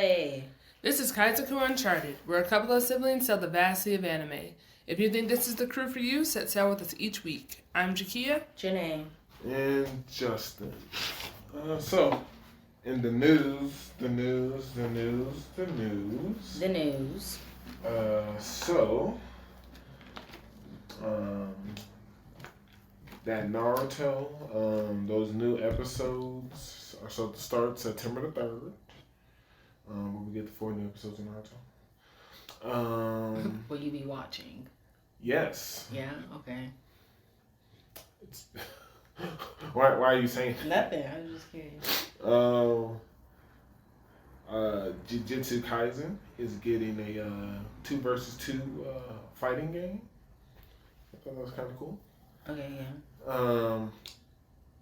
Enjoy! This is Kaizoku Uncharted, where a couple of siblings tell the vast sea of anime. If you think this is the crew for you, set sail with us each week. I'm Jakia. Janae. And Justin. So, in the news. That Naruto, those new episodes are supposed to start September the 3rd. When we get the 4 new episodes of Naruto. Will you be watching? Yes. Yeah? Okay. Why are you saying that? Nothing. I was just curious. Jujutsu Kaisen is getting a 2 versus 2 fighting game. I thought that was kind of cool. Okay, yeah.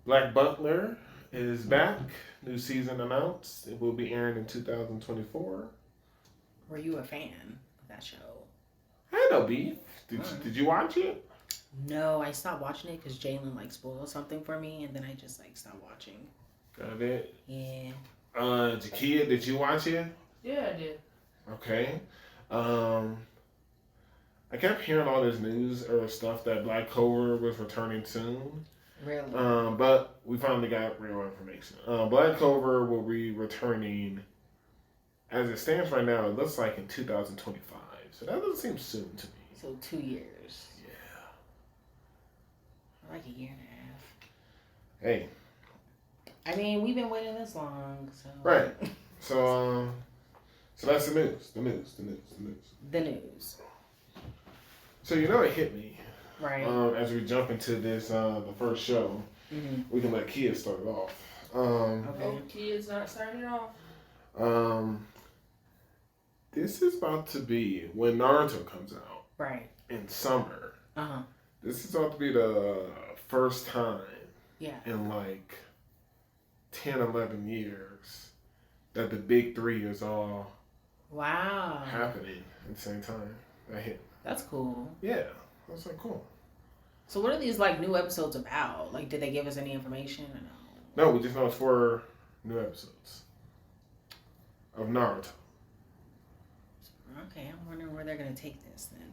Black Butler is back. New season announced. It will be airing in 2024. Were you a fan of that show? I had no beef. Did you watch it? No, I stopped watching it because Jalen spoiled something for me, and then I just stopped watching. Got it. Yeah. Jakia, did you watch it? Yeah, I did. Okay. I kept hearing all this news or stuff that Black Clover was returning soon. Really? But we finally got real information. Black Clover will be returning, as it stands right now, it looks like in 2025. So that doesn't seem soon to me. So 2 years. Yeah. Like a year and a Hey. half. I mean, we've been waiting this long, so. Right. So that's the news. The news. So it hit me. Right. As we jump into this, the first show, we can let Kia start it off. Okay. Oh, Kia's not starting off. This is about to be when Naruto comes out. Right. In summer. Uh-huh. This is about to be the first time. Yeah. In 10, 11 years that the big 3 is all. Wow. Happening at the same time. That hit. That's cool. Yeah. That's cool. So what are these new episodes about? Did they give us any information or no? No, we just know it's 4 new episodes of Naruto. Okay, I'm wondering where they're gonna take this then.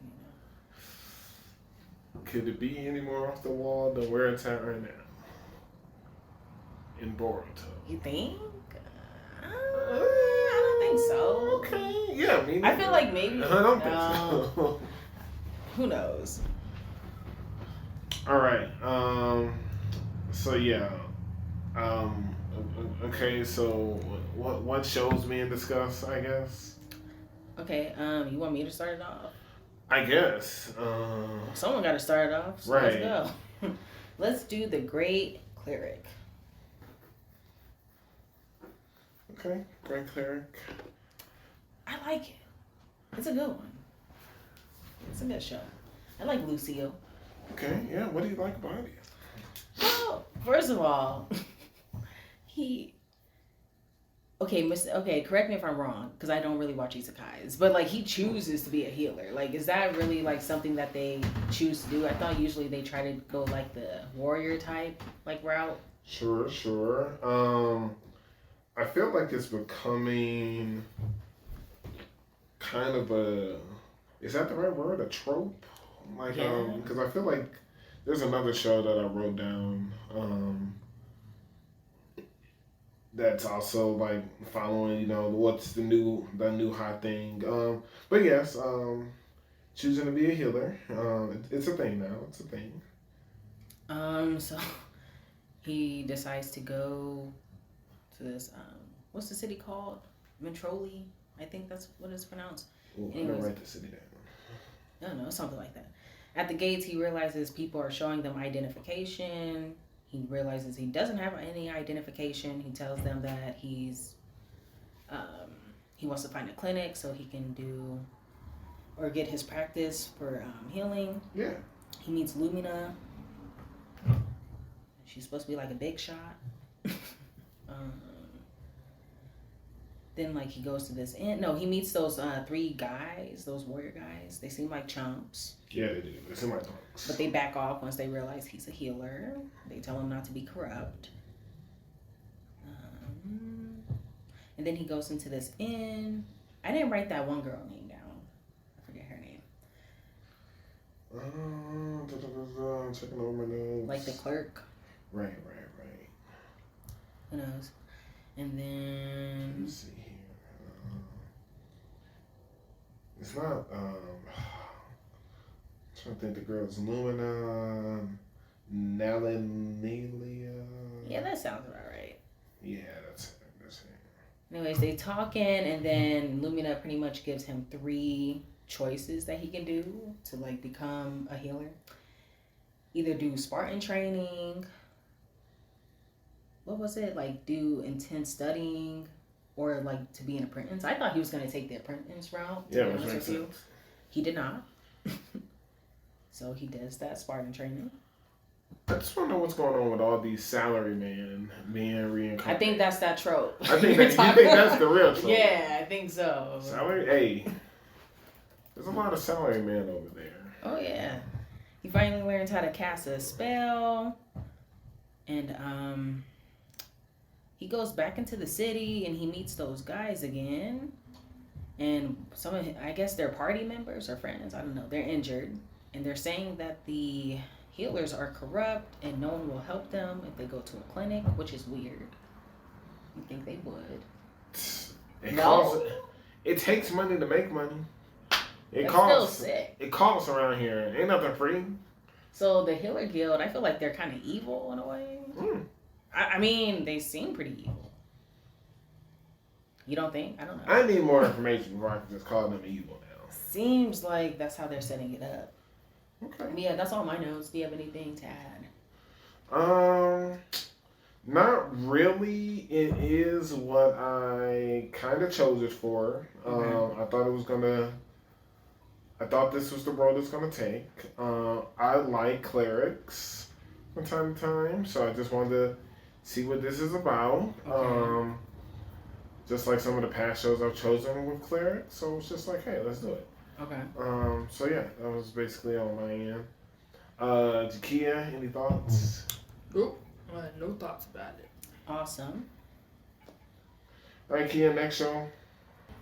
Could it be any more off the wall than where it's at right now? In Boruto. You think? I don't think so. Okay, yeah, me neither. I feel like maybe. I don't think so. Who knows? All right. So yeah. Okay. So what shows being discussed? I guess. Okay. You want me to start it off? I guess. Someone got to start it off. So right. Let's go. Let's do the Great Cleric. Okay. Great Cleric. I like it. It's a good one. It's a good show. I like Lucio. Okay, yeah. What do you like about it? Well, first of all, Okay, correct me if I'm wrong, because I don't really watch isekais. But he chooses to be a healer. Is that really something that they choose to do? I thought usually they try to go the warrior type route. Sure. I feel like it's becoming kind of is that the right word? A trope? Because I feel like there's another show that I wrote down that's also following, what's the new hot thing. But yes, choosing to be a healer. It's a thing now. It's a thing. So he decides to go to this what's the city called? Ventroli, I think that's what it's pronounced. Ooh, I don't write the city down. No, something like that. At the gates, he realizes people are showing them identification. He realizes he doesn't have any identification. He tells them that he wants to find a clinic so he can do or get his practice for healing. Yeah. He meets Lumina. She's supposed to be a big shot. Then he goes to this inn. No, he meets those 3 guys, those warrior guys. They seem like chumps. Yeah, they do. They seem like punks. But they back off once they realize he's a healer. They tell him not to be corrupt. And then he goes into this inn. I didn't write that one girl name down. I forget her name. I'm checking over my notes. Like the clerk. Right. Who knows? And then... Let's see here. It's not... I'm trying to think the girl's Lumina... Nalanelia. Yeah, that sounds about right. Yeah, that's it. Anyways, they talking, and then Lumina pretty much gives him 3 choices that he can do to like become a healer. Either do Spartan training, what was it, like do intense studying, or like to be an apprentice. I thought he was going to take the apprentice route, to be honest with you. He did not. So he does that Spartan training. I just want to know what's going on with all these salary men being reincarnated. I think that's that trope. I think you think that's the real trope. Yeah, I think so. Salary, hey, there's a lot of salary men over there. Oh yeah, he finally learns how to cast a spell, and he goes back into the city and he meets those guys again, and some of I guess they're party members or friends. I don't know. They're injured, and they're saying that the healers are corrupt and no one will help them if they go to a clinic, which is weird. You think they would? It takes money to make money. It That's costs. still sick. It costs around here. Ain't nothing free. So the Healer Guild, I feel like they're kind of evil in a way. I mean, they seem pretty evil. You don't think? I don't know. I need more information before I can just call them evil now. Seems like that's how they're setting it up. Okay. Yeah, that's all my notes. Do you have anything to add? Not really. It is what I kind of chose it for. I thought this was the road it's gonna take. I like clerics from time to time, so I just wanted to see what this is about. Okay. Just like some of the past shows I've chosen with clerics, so it's just like, hey, let's do it. Okay. So yeah, that was basically on my end. Jakia, any thoughts? Nope. I had no thoughts about it. Awesome. Alright, Kia, next show.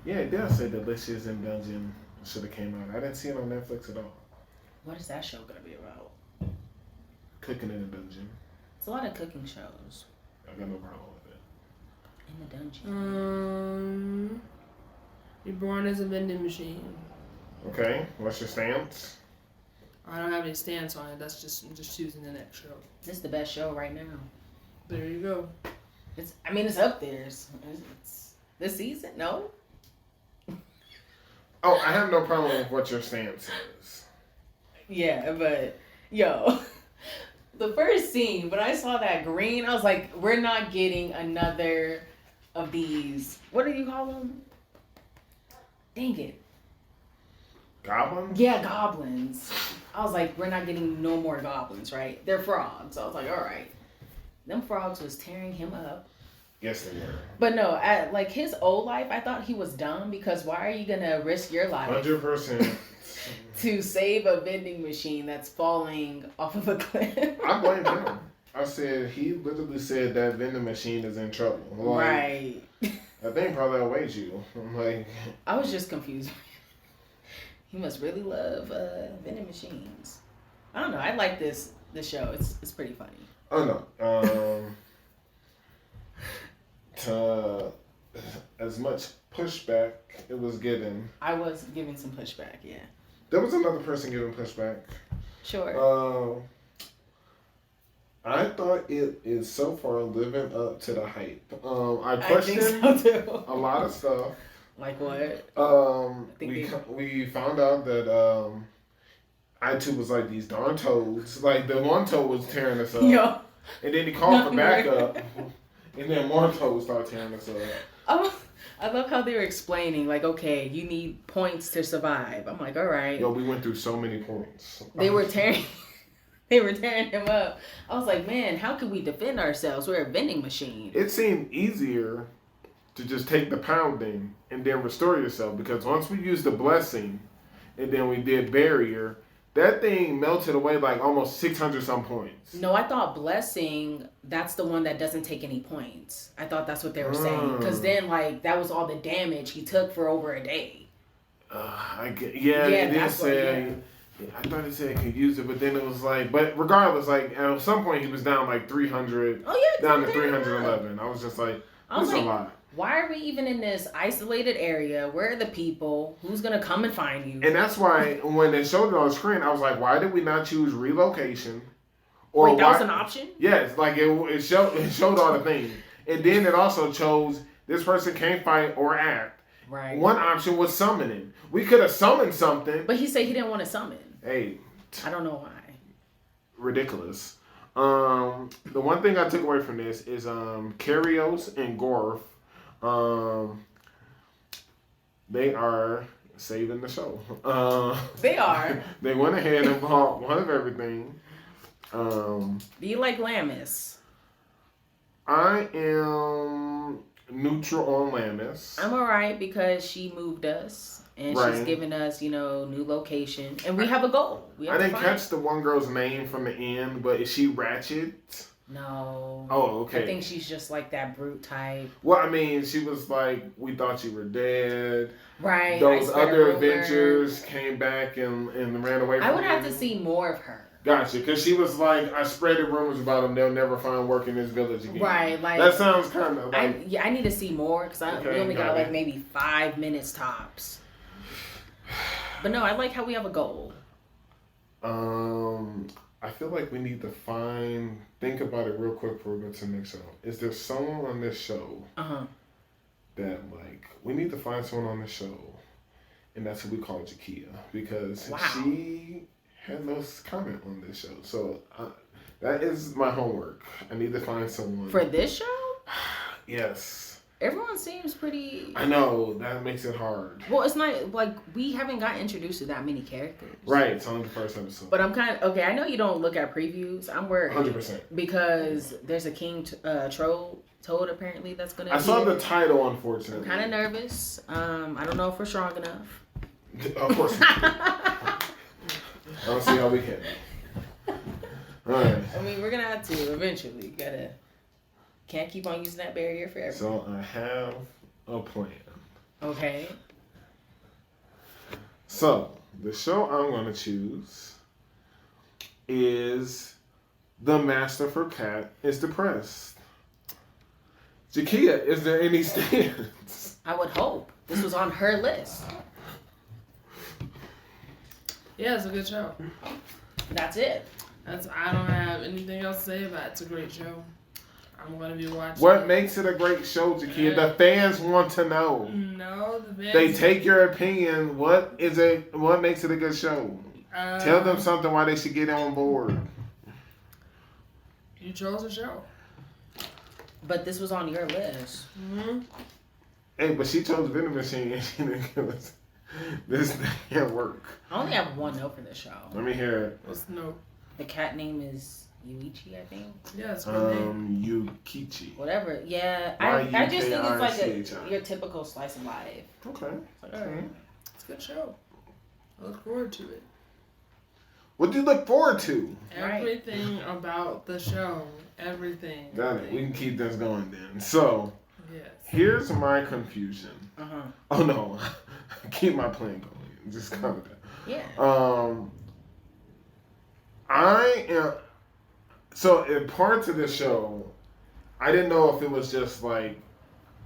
Yeah, it does say Delicious in Dungeon should have came out. I didn't see it on Netflix at all. What is that show gonna be about? Cooking in a dungeon. It's a lot of cooking shows. I got no problem with it. In the dungeon. You're born as a vending machine. Okay, what's your stance? I don't have any stance on it. I'm just choosing the next show. This is the best show right now. There you go. It's up there. It's this season. No. Oh, I have no problem with what your stance is. Yeah, but yo, the first scene when I saw that green, I was like, we're not getting another of these. What do you call them? Dang it. Goblins? Yeah, goblins. I was like, we're not getting no more goblins, right? They're frogs. I was like, all right. Them frogs was tearing him up. Yes, they were. But no, at like his old life, I thought he was dumb because why are you gonna risk your life 100%. to save a vending machine that's falling off of a cliff? I blame him. I said, he literally said that vending machine is in trouble. Like, Right. That thing probably outweighs you. I'm like... I was just confused. He must really love vending machines. I don't know. I like this show. It's pretty funny. Oh, no. To as much pushback it was given. I was giving some pushback, yeah. There was another person giving pushback. Sure. I thought it is so far living up to the hype. I think questioned so too. a lot of stuff. Like what? We found out that I2 was like these darn toads. Like the one toad was tearing us up. Yo. And then he called for backup. And then more toads started tearing us up. I love how they were explaining, like, okay, you need points to survive. I'm like, all right. Yo, we went through so many points. They were tearing him up. I was like, man, how can we defend ourselves? We're a vending machine. It seemed easier to just take the pounding and then restore yourself, because once we used the blessing and then we did barrier, That thing melted away like almost 600 some points. No, I thought Blessing, that's the one that doesn't take any points. I thought that's what they were saying. Because then, like, that was all the damage he took for over a day. It did say. Yeah, I thought he said he could use it, but then it was like, but regardless, like at some point he was down like 300. Oh yeah, down to 311. I was just like, that's a lot. Why are we even in this isolated area? Where are the people? Who's gonna come and find you? And that's why when they showed it on the screen, I was like, why did we not choose relocation? Or wait, that was an option? Yes, like it showed all the things, and then it also chose this person can't fight or act. Right. One option was summoning. We could have summoned something. But he said he didn't want to summon. Hey. I don't know why. Ridiculous. The one thing I took away from this is Karios and Gorf. They are saving the show. They are. They went ahead and bought one of everything. Do you like Lammis? I am neutral on Lammis. I'm alright because she moved us and she's giving us, new location, and we have a goal. I didn't catch the one girl's name from the end, but is she Ratchet? No. Oh, okay. I think she's just like that brute type. Well, I mean, she was like, we thought you were dead. Right. Those other adventures came back and ran away from I would have you. to see more of her. Gotcha, because she was like, I spread the rumors about them. They'll never find work in this village again. Right, like that sounds kind of like. I need to see more because we only got like maybe 5 minutes tops. But no, I like how we have a goal. I feel like we need to think about it real quick before we go to the next show. Is there someone on this show that like we need to find someone on this show, and that's who we call Jakia because she had no comment on this show. So that is my homework. I need to find someone for this show. Yes. Everyone seems pretty. I know that makes it hard. Well, it's not like we haven't gotten introduced to that many characters. Right, it's only the first episode. But I'm kind of okay. I know you don't look at previews. I'm worried 100% because there's a King Toad apparently that's gonna. I saw the title, unfortunately. I'm kind of nervous. I don't know if we're strong enough. Of course. I don't see how we can. All right. I mean, we're gonna have to eventually. Can't keep on using that barrier forever. So I have a plan. Okay. So the show I'm going to choose is The Master for Cat is Depressed. Jakia, is there any stands? I would hope. This was on her list. Yeah, it's a good show. That's it. I don't have anything else to say about it. It's a great show. I'm going to be watching. What makes it a great show, Jakia? The fans want to know. No, the fans. They take your opinion. What makes it a good show? Tell them something why they should get on board. You chose a show. But this was on your list. Mm-hmm. Hey, but she chose Venom Machine and she didn't give us. This can't work. I only have one note for this show. Let me hear it. What's the note? The cat name is Yuichi, I think. Yeah, it's a good name. Yukichi. Whatever. Yeah. I just think it's like your typical slice of life. Okay. Like, all right. It's a good show. I look forward to it. What do you look forward to? Everything about the show. Everything. Got it. We can keep this going then. So, yes. Here's my confusion. Oh no. Keep my plan going. Just cover that. Yeah. I am. So in parts of the show, I didn't know if it was just like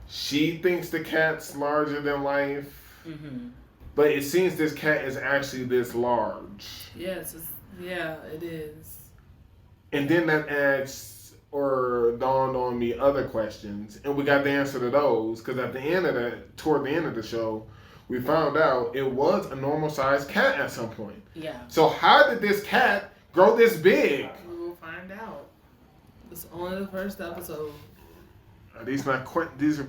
she thinks the cat's larger than life, but it seems this cat is actually this large. Yes, it is. And then that adds or dawned on me other questions, and we got the answer to those because toward the end of the show, we found out it was a normal sized cat at some point. Yeah. So how did this cat grow this big? We will find out. It's only the first episode. These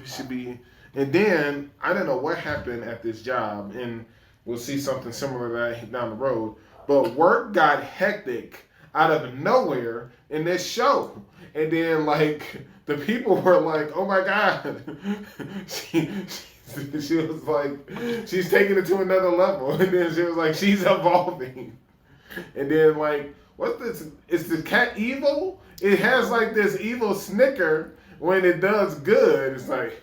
should be. And then I don't know what happened at this job, and we'll see something similar to that down the road. But work got hectic out of nowhere in this show, and then like the people were like, "Oh my god," she was like, "She's taking it to another level," and then she was like, "She's evolving." And then like, what's this? Is the cat evil? It has like this evil snicker when it does good. It's like,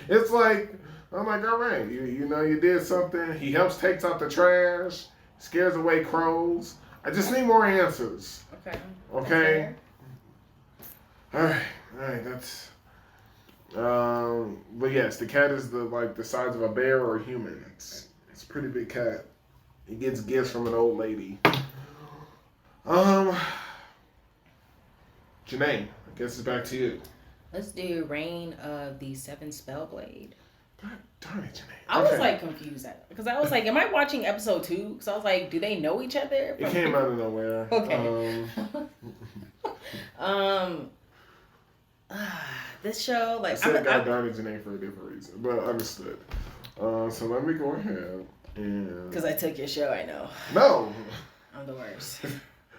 it's like, I'm like, all right, you know, you did something. He helps takes out the trash, scares away crows. I just need more answers. Okay. Okay. All right. That's. But yes, the cat is the size of a bear or a human. It's a pretty big cat. He gets gifts from an old lady. Janae, I guess it's back to you. Let's do Reign of the Seven Spellblade. Darn it, Janae. I was like confused because I was like, am I watching episode 2? Because I was like, do they know each other? It came out of nowhere. Okay. This show, like, I said darn it, Janae for a different reason, but understood. So let me go ahead and. Because I took your show, I know. No. I'm the worst.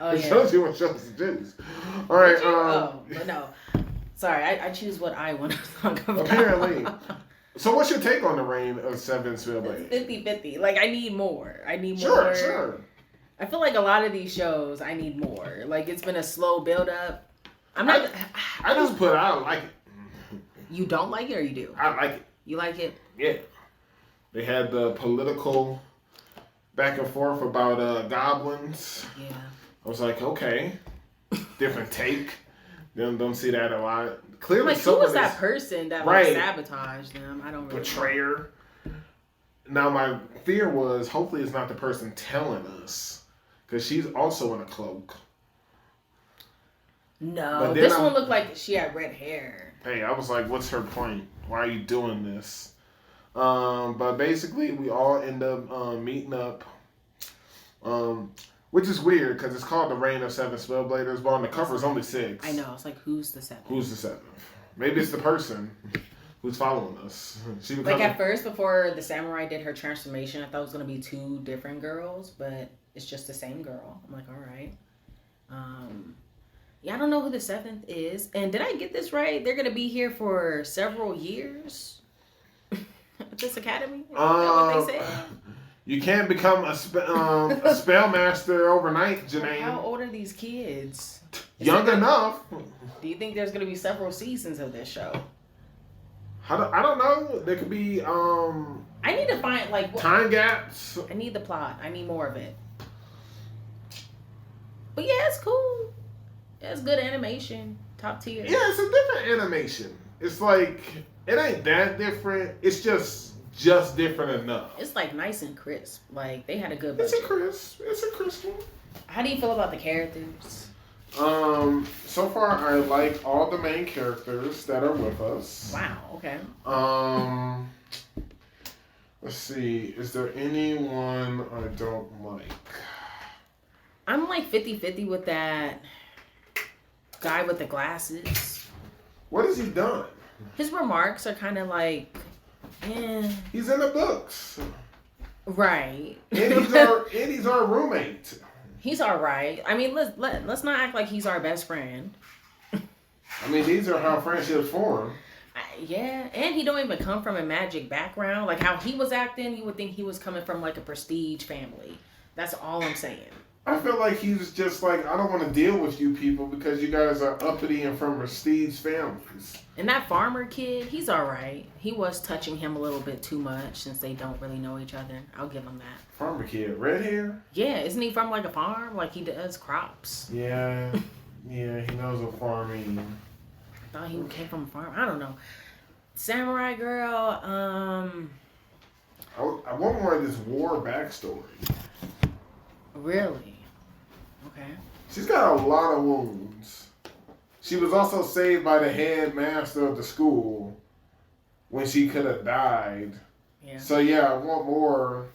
Oh, it yeah. shows you what shows to choose. All right. But no. Sorry, I choose what I want to talk about. Apparently. So what's your take on the Reign of Seven Spellblades? 50-50. Like, I need more. Sure. I feel like a lot of these shows, I need more. Like, it's been a slow build up. I like it. You don't like it or you do? I like it. You like it? Yeah. They had the political back and forth about goblins. Yeah. I was like, okay. Different take. Don't see that a lot. Clearly, like, who was that person that like sabotaged them? I don't really betrayer. Now, my fear was, hopefully it's not the person telling us. Because she's also in a cloak. No, this one looked like she had red hair. Hey, I was like, what's her point? Why are you doing this? But basically, we all end up meeting up. Which is weird, because it's called the Reign of Seven Spellbladers, but on the cover it's only 6. I know. It's like, who's the 7th? Who's the 7th? Maybe it's the person who's following us. Like, at first, before the samurai did her transformation, I thought it was going to be 2 different girls, but it's just the same girl. I'm like, all right. Yeah, I don't know who the 7th is. And did I get this right? They're going to be here for several years? At this academy? Is that what they said? You can't become a spellmaster overnight, Janae. How old are these kids? Young enough. Do you think there's going to be several seasons of this show? I don't know. There could be I need to find like time gaps. I need the plot. I need more of it. But yeah, it's cool. Yeah, it's good animation. Top tier. Yeah, it's a different animation. It's like it ain't that different. It's just different enough. It's like nice and crisp. Like they had a good budget. It's a crisp one. How do you feel about the characters? So far I like all the main characters that are with us. Wow, okay. Let's see. Is there anyone I don't like? I'm like 50-50 with that guy with the glasses. What has he done? His remarks are kind of like, eh. He's in the books. Right. And he's our roommate. He's all right. I mean, let's not act like he's our best friend. I mean, these are how friendships form. Yeah, and he don't even come from a magic background. Like how he was acting, you would think he was coming from like a prestige family. That's all I'm saying. I feel like he was just like, I don't want to deal with you people because you guys are uppity and from prestige families. And that farmer kid, he's all right. He was touching him a little bit too much since they don't really know each other. I'll give him that. Farmer kid, red hair? Yeah, isn't he from like a farm? Like he does crops. Yeah, he knows what farming. I thought he came from a farm. I don't know. Samurai girl, I want more of this war backstory. Really? Okay. She's got a lot of wounds. She was also saved by the headmaster of the school when she could have died. Yeah. So yeah, I want more.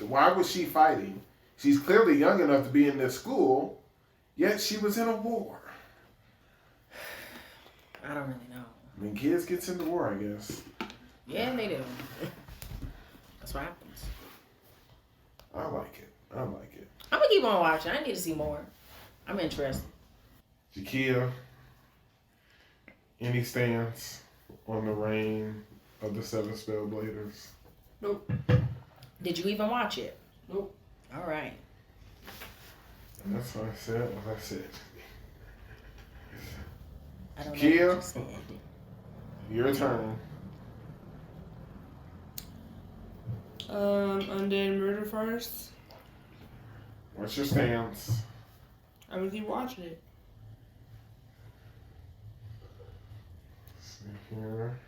Why was she fighting? She's clearly young enough to be in this school, yet she was in a war. I don't really know. I mean, kids gets into war, I guess. Yeah, they do. That's what happens. I like it. I'm gonna keep on watching. I need to see more. I'm interested. Jakia, any stance on the Reign of the Seven Spellbladers? Nope. Did you even watch it? Nope. All right. That's what I said. What I said. I don't know Kia, what you said. your turn. Undead Murder first. What's your stance? I'm gonna keep watching it. Let's see here.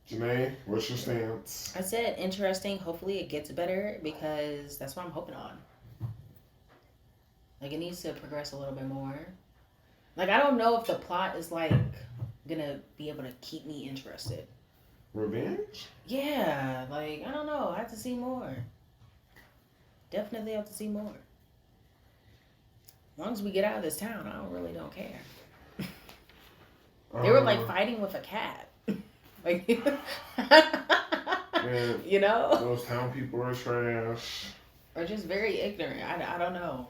Janae, what's your stance? I said interesting. Hopefully it gets better because that's what I'm hoping on. Like, it needs to progress a little bit more. Like, I don't know if the plot is, like, gonna be able to keep me interested. Revenge? Yeah, like, I don't know. I have to see more. Definitely have to see more. As long as we get out of this town, I don't care. They were, like, fighting with a cat. Like, man, you know? Those town people are trash. Or just very ignorant. I don't know.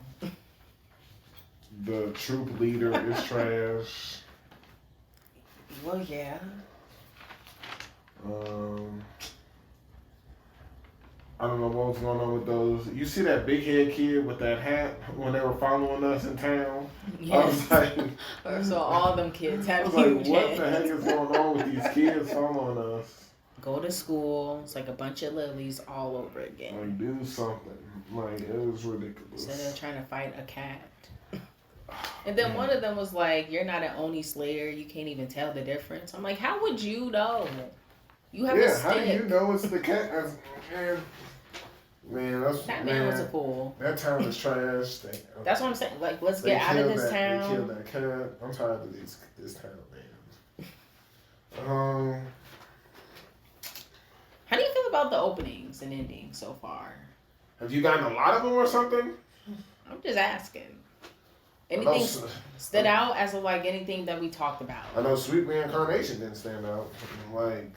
The troop leader is trash. Well, yeah. I don't know what was going on with those. You see that big head kid with that hat when they were following us in town? Yes. I was like, so all them kids have I was huge like, what heads. the heck is going on with these kids following us? Go to school. It's like a bunch of lilies all over again. Like, do something. Like, it was ridiculous. Instead of trying to fight a cat. And then one of them was like, "You're not an Oni Slayer. You can't even tell the difference." I'm like, "How would you know? You have a stick." How do you know it's the cat? Man, that man was a fool. That town is trash. That's what I'm saying. Like, let's get out of this town. They killed that cat. I'm tired of this town, man. How do you feel about the openings and endings so far? Have you gotten a lot of them or something? I'm just asking. Anything stood out as of like anything that we talked about? I know Sweet Reincarnation didn't stand out. Like,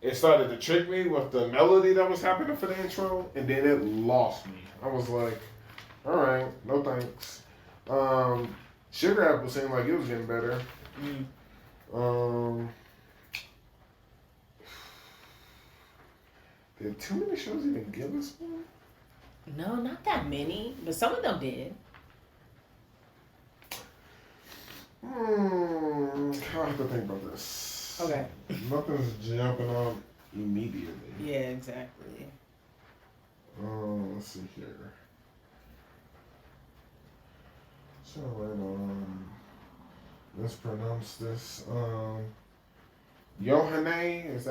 it started to trick me with the melody that was happening for the intro, and then it lost me. I was like, all right, no thanks. Sugar Apple seemed like it was getting better. Did too many shows even give us one? No, not that many, but some of them did. I have to think about this. Okay. Nothing's jumping out immediately. Yeah, exactly. Let's see here. So, let's pronounce this. Yohane, if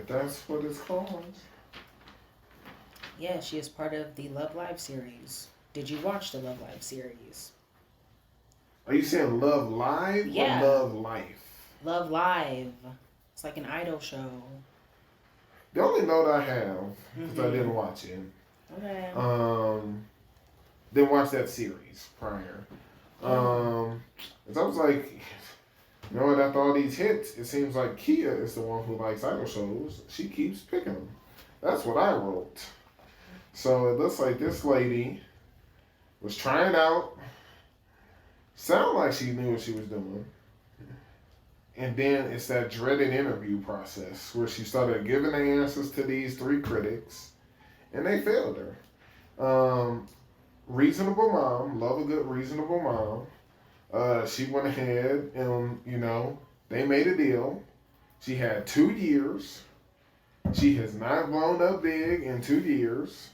that's what it's called? Yeah, she is part of the Love Live series. Did you watch the Love Live series? Are you saying Love Live or Love Life? Love Live. It's like an idol show. The only note I have, because I didn't watch it. Okay. Didn't watch that series prior. I was like, you know what, after all these hits, it seems like Kia is the one who likes idol shows. She keeps picking them. That's what I wrote. So it looks like this lady was trying out. Sound like she knew what she was doing. And then it's that dreaded interview process where she started giving the answers to these 3 critics, and they failed her. Reasonable mom, love a good reasonable mom. She went ahead and, they made a deal. She had 2 years. She has not blown up big in 2 years.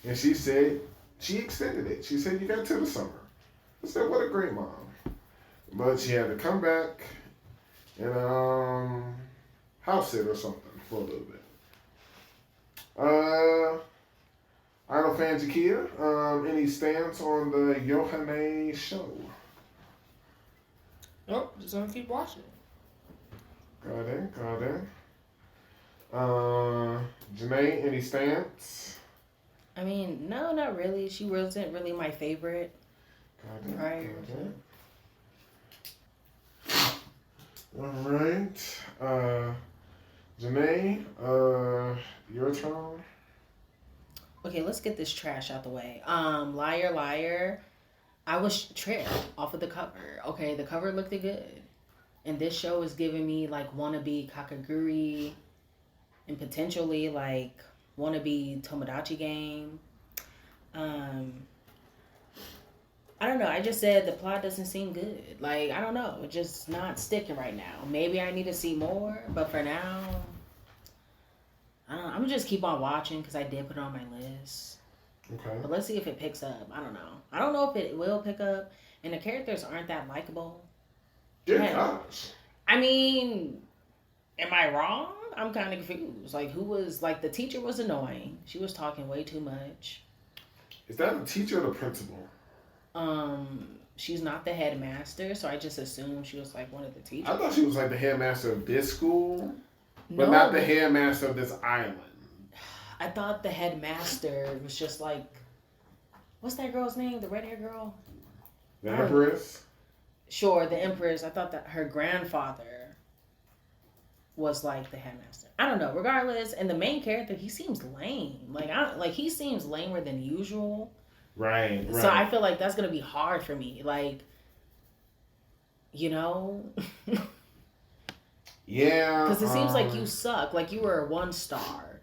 And she said, she extended it. She said, you got to the summer. I said, what a great mom. But she had to come back and house sit or something for a little bit. Idol fan Jakia, any stance on the Yohane show? Nope, just gonna keep watching it. Got it. Janae, any stance? I mean, no, not really. She wasn't really my favorite. Got it. All right. Janae, your turn. Okay, let's get this trash out the way. Liar, Liar. I was tripped off of the cover. Okay, the cover looked good. And this show is giving me like wannabe Kakaguri and potentially like wannabe Tomodachi Game. Um, I don't know. I just said the plot doesn't seem good. Like, I don't know. It's just not sticking right now. Maybe I need to see more, but for now, I don't know. I'm gonna just keep on watching because I did put it on my list. Okay. But let's see if it picks up. I don't know. I don't know if it will pick up, and the characters aren't that likable. Dear gosh. I mean, am I wrong? I'm kind of confused. Like, who was like the teacher was annoying. She was talking way too much. Is that the teacher or the principal? She's not the headmaster, so I just assumed she was like one of the teachers. I thought she was like the headmaster of this school, but no, not the headmaster of this island. I thought the headmaster was just like, what's that girl's name? The red hair girl? The Empress? Sure, the Empress. I thought that her grandfather was like the headmaster. I don't know. Regardless, and the main character, he seems lame. Like he seems lamer than usual. Right. So I feel like that's gonna be hard for me. Like, you know. Yeah. Because it seems like you suck. Like you were a 1-star,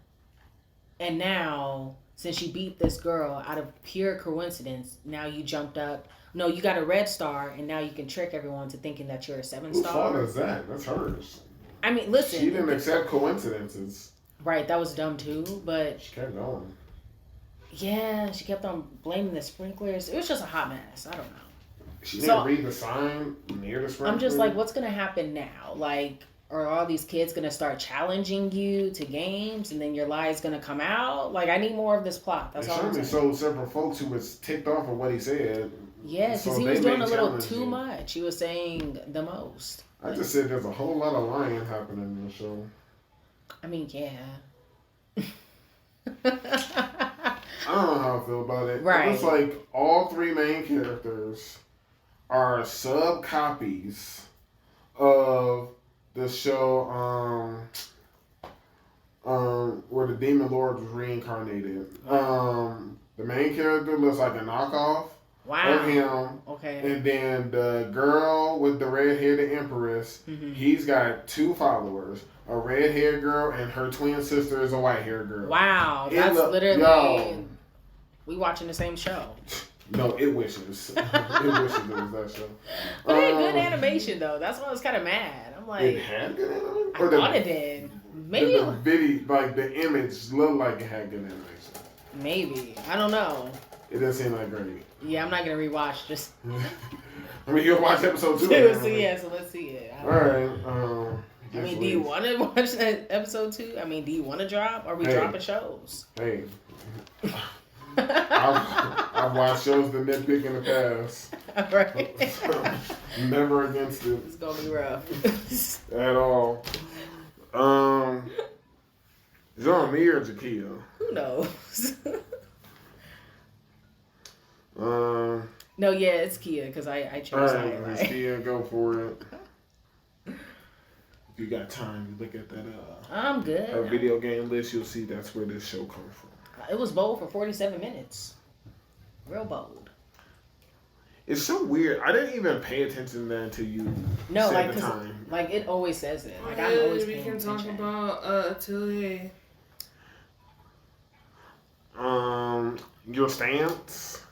and now since you beat this girl out of pure coincidence, now you jumped up. No, you got a red star, and now you can trick everyone to thinking that you're a 7-star. Whose fault is that? That's hers. I mean, listen. She didn't accept coincidences. Right, that was dumb too, but she kept going. Yeah, she kept on blaming the sprinklers. It was just a hot mess. I don't know. She didn't read the sign near the sprinklers. I'm just like, what's gonna happen now? Like, are all these kids gonna start challenging you to games, and then your lie's gonna come out? Like, I need more of this plot. That's all I'm saying. So several folks who was ticked off of what he said. Yeah, because he was doing a little too much. He was saying the most. I just said there's a whole lot of lying happening in the show. I mean, yeah. I don't know how I feel about it. Right. It's like all 3 main characters are sub copies of the show where the Demon Lord was reincarnated. The main character looks like a knockoff of him. Okay. And then the girl with the red-headed Empress, he's got 2 followers. A red-haired girl and her twin sister is a white-haired girl. Wow, that's literally... We watching the same show. No, it wishes. It wishes it was that show. But it had good animation, though. That's why I was kind of mad. I'm like... It had good animation? I thought it did. Maybe... The video, like the image looked like it had good animation. Maybe. I don't know. It doesn't seem like great. Yeah, I'm not going to rewatch just... I mean, you'll watch episode 2. So let's see it. Alright. I mean, do you want to watch that episode 2? I mean, do you want to drop? Are we dropping shows? Hey. I've watched shows that nitpick in the past. Right. Never against it. It's going to be rough. At all. Is it on me or Jakia? Who knows? No, yeah, it's Kia because I chose it. right. Kia, go for it. If you got time, you look at that. I'm good. Her video game list, you'll see that's where this show comes from. It was bold for 47 minutes. Real bold. It's so weird. I didn't even pay attention to that until you said the time. Like, it always says it. Like, I'm always paying attention. We can talk about Atelier. Your stance?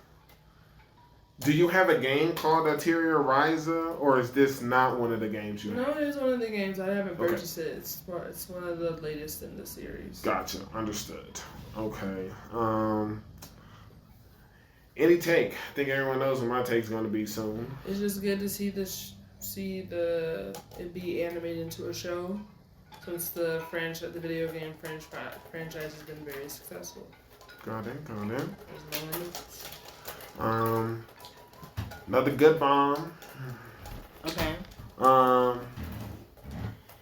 Do you have a game called Atelier Ryza, or is this not one of the games you have? No, it is one of the games. I haven't purchased it. It's one of the latest in the series. Gotcha. Understood. Okay. Any take? I think everyone knows what my take's going to be soon. It's just good to see it be animated into a show, since the video game franchise has been very successful. Got it. Another good bomb. Okay.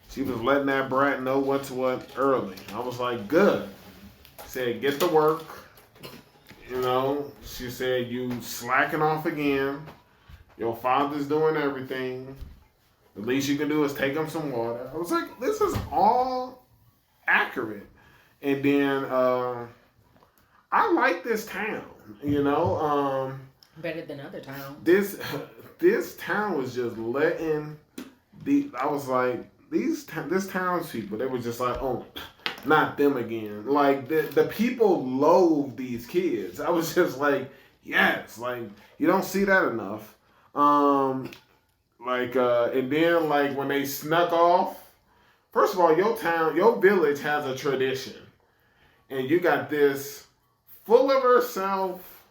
She was letting that brat know what's what early. I was like, good. Said, get to work. You know, she said, you slacking off again. Your father's doing everything. The least you can do is take him some water. I was like, this is all accurate. And then, I like this town, you know. Better than other towns. This town was just letting I was like, this townspeople, they were just like, oh, not them again. Like the people loathe these kids. I was just like, yes, like you don't see that enough. And then like when they snuck off. First of all, your village has a tradition, and you got this full of herself,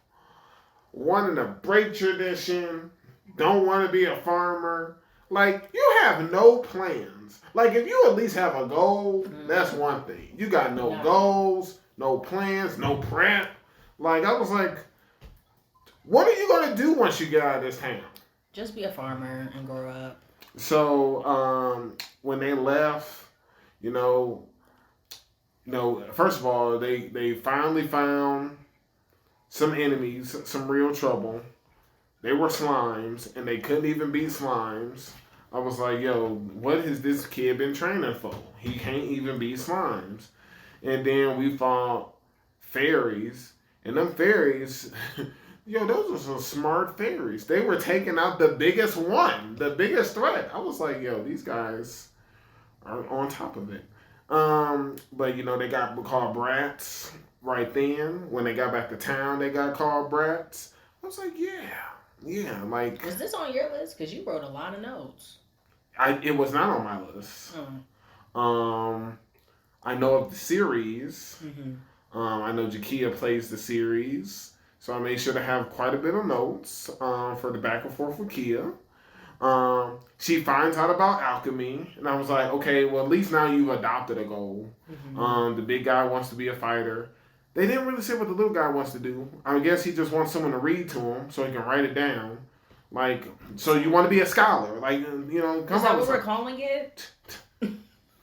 wanting to break tradition, don't want to be a farmer. Like, you have no plans. Like, if you at least have a goal, that's one thing. You got no goals, no plans, no prep. Like, I was like, what are you going to do once you get out of this town? Just be a farmer and grow up. So, when they left, first of all, they finally found some enemies, some real trouble. They were slimes, and they couldn't even beat slimes. I was like, yo, what has this kid been training for? He can't even beat slimes. And then we fought fairies, and them fairies, those were some smart fairies. They were taking out the biggest one, the biggest threat. I was like, yo, these guys are on top of it. But they got called brats right then. When they got back to town, they got called brats. I was like, yeah, like. Was this on your list? Because you wrote a lot of notes. It was not on my list. I know of the series. Mm-hmm. I know Jakia plays the series, so I made sure to have quite a bit of notes for the back and forth with Kia. She finds out about alchemy, and I was like, okay, well, at least now you've adopted a goal. Mm-hmm. The big guy wants to be a fighter. They didn't really say what the little guy wants to do. I guess he just wants someone to read to him so he can write it down. Like, so you want to be a scholar. Like, come on. Is that what we're calling it?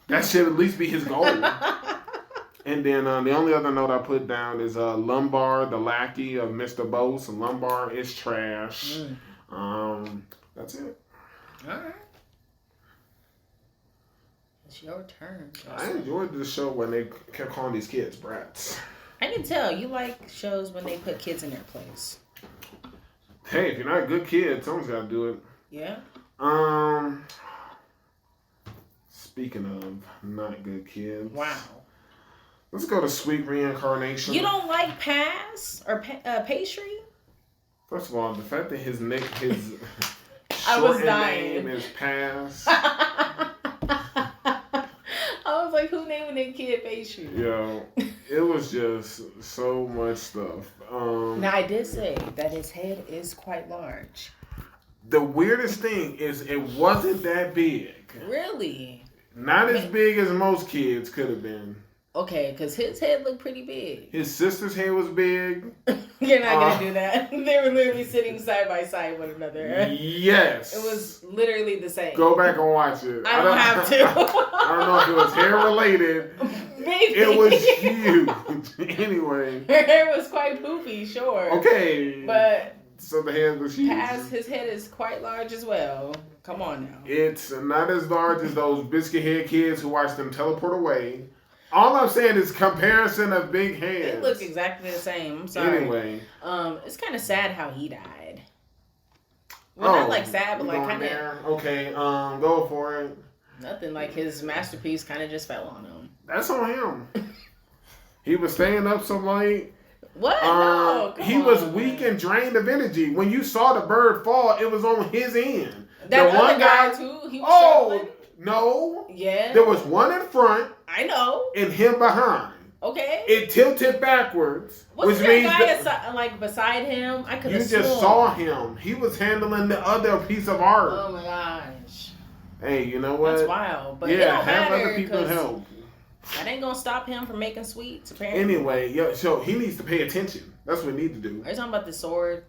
That should at least be his goal. And then the only other note I put down is Lumbar, the lackey of Mr. Bose. And Lumbar is trash. That's it. All right. It's your turn. I enjoyed the show when they kept calling these kids brats. I can tell you like shows when they put kids in their place. Hey, if you're not a good kid, someone's got to do it. Yeah. Speaking of not good kids. Wow. Let's go to Sweet Reincarnation. You don't like Pass or Pastry? First of all, the fact that his I was dying. Name is Pass. I was like, who named their kid Pastry? Yo, it was just so much stuff. Now, I did say that his head is quite large. The weirdest thing is it wasn't that big. Really? Not as big as most kids could have been. Okay, because his head looked pretty big. His sister's head was big. You're not going to do that. They were literally sitting side by side with another. Yes. It was literally the same. Go back and watch it. I don't have to. I don't know if it was hair related. Maybe. It was huge. Anyway. Her hair was quite poofy, sure. Okay. But so the head was huge. His head is quite large as well. Come on now. It's not as large as those biscuit head kids who watch them teleport away. All I'm saying is comparison of big heads. They look exactly the same. I'm sorry. Anyway. It's kind of sad how he died. Well, not like sad, but like kind of. Okay, go for it. Nothing, like his masterpiece kind of just fell on him. That's on him. He was staying up so late. What? No, he was weak and drained of energy. When you saw the bird fall, it was on his end. That the other guy too. He was struggling. No. Yeah. There was one in front. I know. And him behind. Okay. It tilted backwards. Wasn't there a guy beside him? I could have sworn. You just saw him. He was handling the other piece of art. Oh my gosh. Hey, you know what? That's wild. But yeah, have other people help. That ain't gonna stop him from making sweets, apparently. Anyway, so he needs to pay attention. That's what we need to do. Are you talking about the sword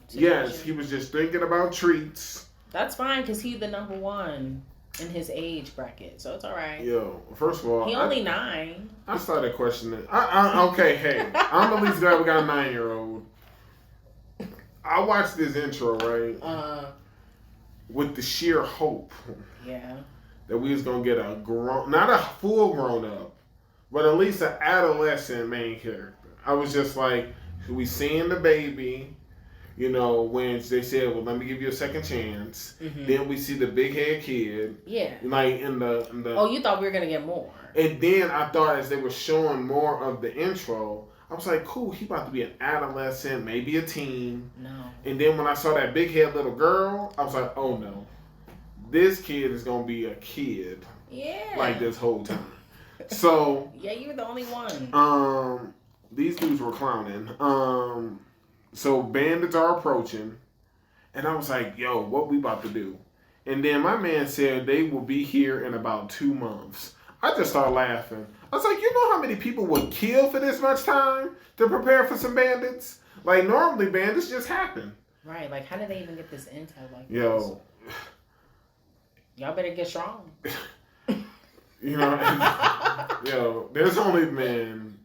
situation? Yes, he was just thinking about treats. That's fine, because he's the number one in his age bracket, so it's all right. Yo, first of all, he only 9. I started questioning. Okay, hey, I'm at least glad we got a 9-year-old. I watched this intro right, with the sheer hope, that we was gonna get a not a full grown up, but at least an adolescent main character. I was just like, we seeing the baby, You know, when they said, "Well, let me give you a second chance." Mm-hmm. Then we see the big head kid. Yeah. Like in the. Oh, you thought we were gonna get more. And then I thought as they were showing more of the intro, I was like, "Cool, he about to be an adolescent, maybe a teen." No. And then when I saw that big head little girl, I was like, "Oh no, this kid is gonna be a kid." Yeah. Like this whole time. So. Yeah, you were the only one. These dudes were clowning. So bandits are approaching, and I was like, "Yo, what we about to do?" And then my man said they will be here in about 2 months. I just started laughing. I was like, "You know how many people would kill for this much time to prepare for some bandits? Like normally bandits just happen." Right. Like how did they even get this intel? Like yo, this? Y'all better get strong. You know, yo, there's only been.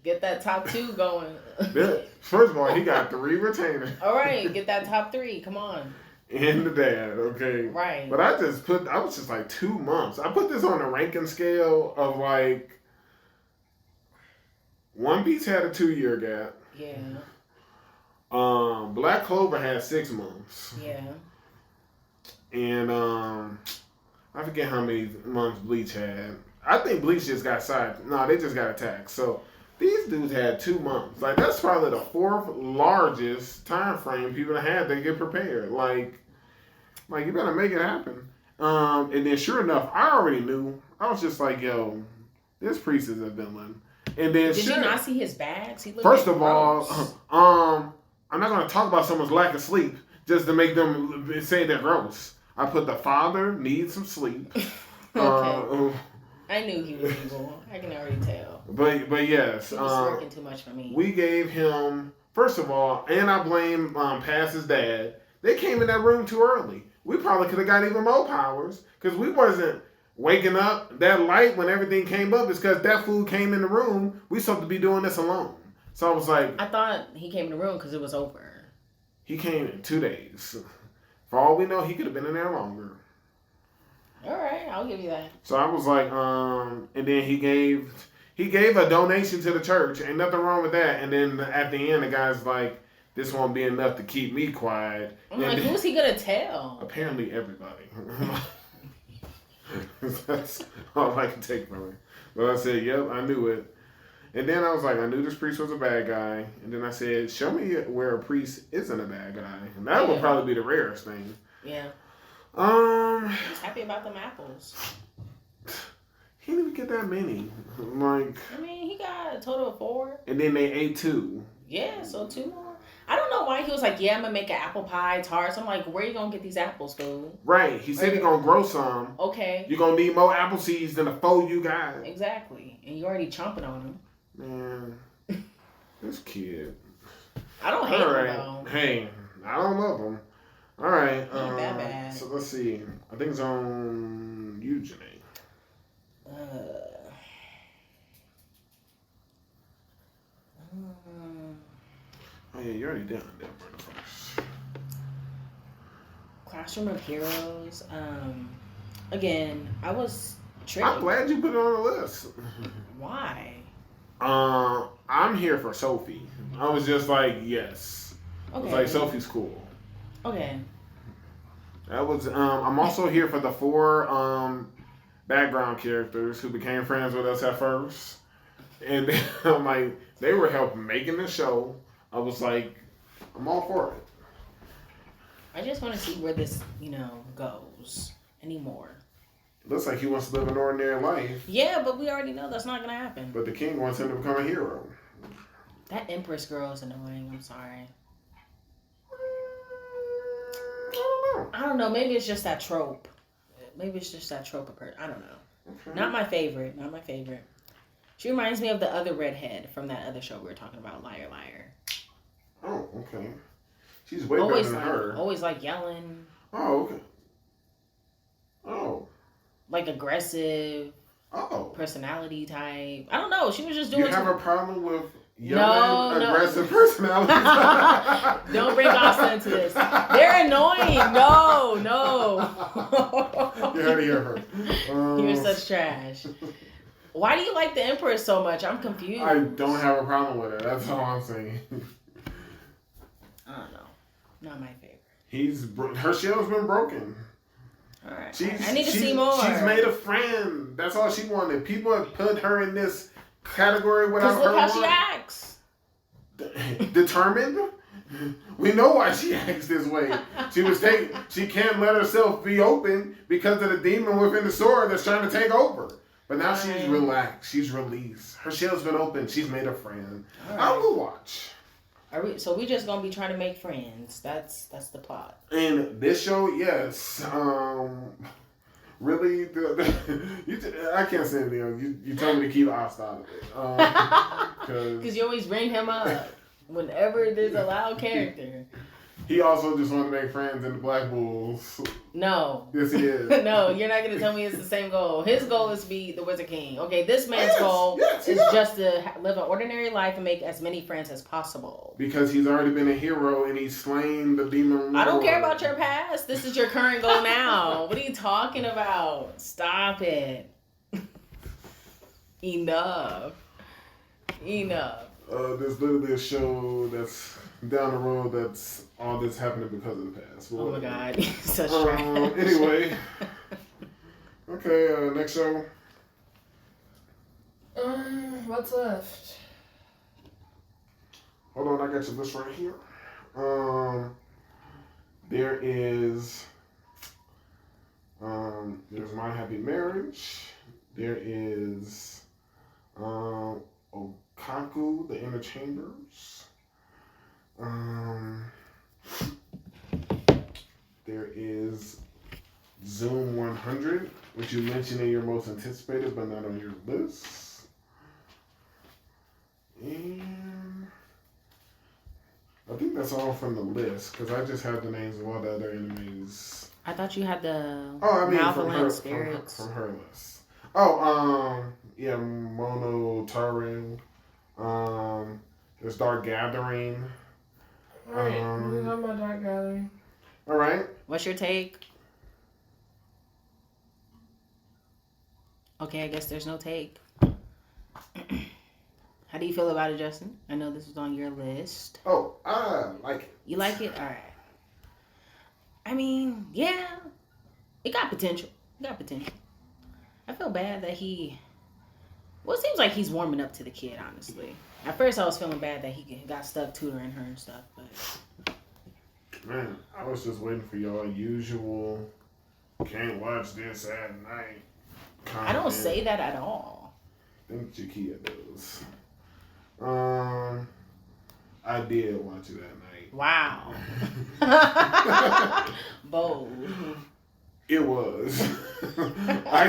Get that top 2 going. First of all, he got 3 retainers. All right, get that top 3. Come on. And the dad, okay? Right. But I was just like 2 months. I put this on a ranking scale of like, One Piece had a 2-year gap. Yeah. Black Clover had 6 months. Yeah. And I forget how many months Bleach had. I think Bleach just got sidetracked. No, they just got attacked. So these dudes had 2 months. Like that's probably the 4th largest time frame people had to get prepared. Like you better make it happen. And then sure enough, I already knew. I was just like, yo, this priest is a villain. And then did you not see his bags? He looked first of all, I'm not gonna talk about someone's lack of sleep just to make them say they're gross. I put the father needs some sleep. Okay. I knew he was evil. I can already tell. But yes, he was working too much for me. We gave him first of all, and I blame Pass's dad. They came in that room too early. We probably could have got even more powers because we wasn't waking up. That light when everything came up is because that fool came in the room. We supposed to be doing this alone. So I was like, I thought he came in the room because it was over. He came in 2 days. For all we know, he could have been in there longer. All right, I'll give you that. So I was like, and then he gave a donation to the church. Ain't nothing wrong with that. And then at the end, the guy's like, this won't be enough to keep me quiet. I'm like, who's he gonna tell? Apparently everybody. That's all I can take from it. But I said, yep, I knew it. And then I was like, I knew this priest was a bad guy. And then I said, show me where a priest isn't a bad guy. And that would probably be the rarest thing. Yeah. He's happy about them apples. He didn't even get that many. Like, I mean, he got a total of 4. And then they ate 2. Yeah, so 2 more. I don't know why he was like, yeah, I'm gonna make an apple pie tart. So I'm like, where you gonna get these apples, fool? Right. He said he's gonna grow some. Okay. You're gonna need more apple seeds than the 4 you got. Exactly. And you already chomping on them. Man, this kid. I don't hate him though. Hey, I don't love him. All right. Not that bad. So let's see. I think it's on you, Janae. Oh yeah, you already done Denver first. Classroom of Heroes. Again, I was tricked. I'm glad you put it on the list. Why? I'm here for Sophie. I was just like, yes. Okay. It's like Sophie's cool. Okay. That was. I'm also here for the 4 background characters who became friends with us at first, and I'm like, they were helping making the show. I was like, I'm all for it. I just want to see where this, goes anymore. Looks like he wants to live an ordinary life. Yeah, but we already know that's not going to happen. But the king wants him to become a hero. That Empress girl is annoying. I'm sorry. I don't know. Maybe it's just that trope. Maybe it's just that trope of her. I don't know. Okay. Not my favorite. She reminds me of the other redhead from that other show we were talking about, Liar Liar. Oh, okay. She's way better than her. Always like yelling. Oh, okay. Oh. Like aggressive. Oh. Personality type. I don't know. She was just doing. You have a problem with yelling, aggressive personality type? Don't bring Austin into this. They're annoying. No. You heard her. You're such trash. Why do you like the Empress so much? I'm confused. I don't have a problem with it. That's all I'm saying. I don't know. Not my favorite. Her shell's been broken. All right. I need to see more. She's made a friend. That's all she wanted. People have put her in this category without her. Because look how she acts. Determined? We know why she acts this way. She can't let herself be open because of the demon within the sword that's trying to take over. But now she's relaxed. She's released. Her shell's been open. She's made a friend. Right. I will watch. So we just gonna be trying to make friends. That's the plot. In this show, yes. Really, I can't say anything else. You told me to keep Ost out of it. Because you always bring him up whenever there's a loud character. He also just wanted to make friends in the Black Bulls. No. Yes, he is. No, you're not going to tell me it's the same goal. His goal is to be the Wizard King. Okay, this man's goal is just to live an ordinary life and make as many friends as possible. Because he's already been a hero and he's slain the demon. I don't care about your past. This is your current goal now. What are you talking about? Stop it. Enough. There's literally a show that's down the road that's all this happening because of the past. Oh my God, such trash. Anyway, okay, next show. What's left? Hold on, I got your list right here. There is there's My Happy Marriage. There is Okaku, The Inner Chambers. There is Zoom 100, which you mentioned in your most anticipated, but not on your list. And I think that's all from the list, because I just have the names of all the other enemies. I thought you had the malevolent spirits. From her list. Yeah, Monotaru. There's Dark Gathering. Alright, we're talking about Dark Gathering. Alright. What's your take? Okay, I guess there's no take. How do you feel about it, Justin? I know this was on your list. Oh, I like it. You like it? Alright. I mean, yeah. It got potential. I feel bad that he... Well, it seems like he's warming up to the kid, honestly. At first, I was feeling bad that he got stuck tutoring her and stuff, but... Man, I was just waiting for y'all usual can't watch this at night comment. I don't say that at all. I think Jakia does. I did watch it at night. Wow. Bold. It was. I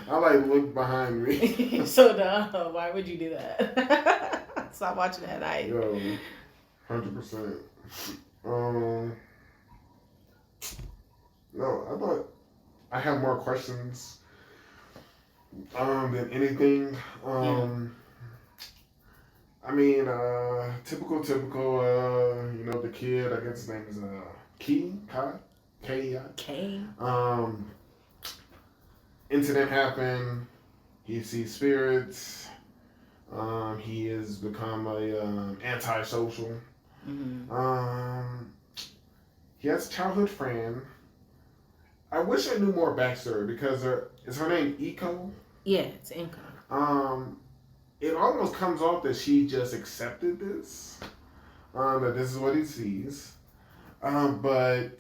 like looked behind me. So dumb. Why would you do that? Stop watching at night. Yo, 100%. No, I thought I had more questions than anything. I mean, typical, the kid, I guess his name is K. Incident happened. He sees spirits. He has become a antisocial. Mm-hmm. He has a childhood friend. I wish I knew more backstory because is her name Iko? Yeah, it's Inko. It almost comes off that she just accepted this, that this is what he sees. But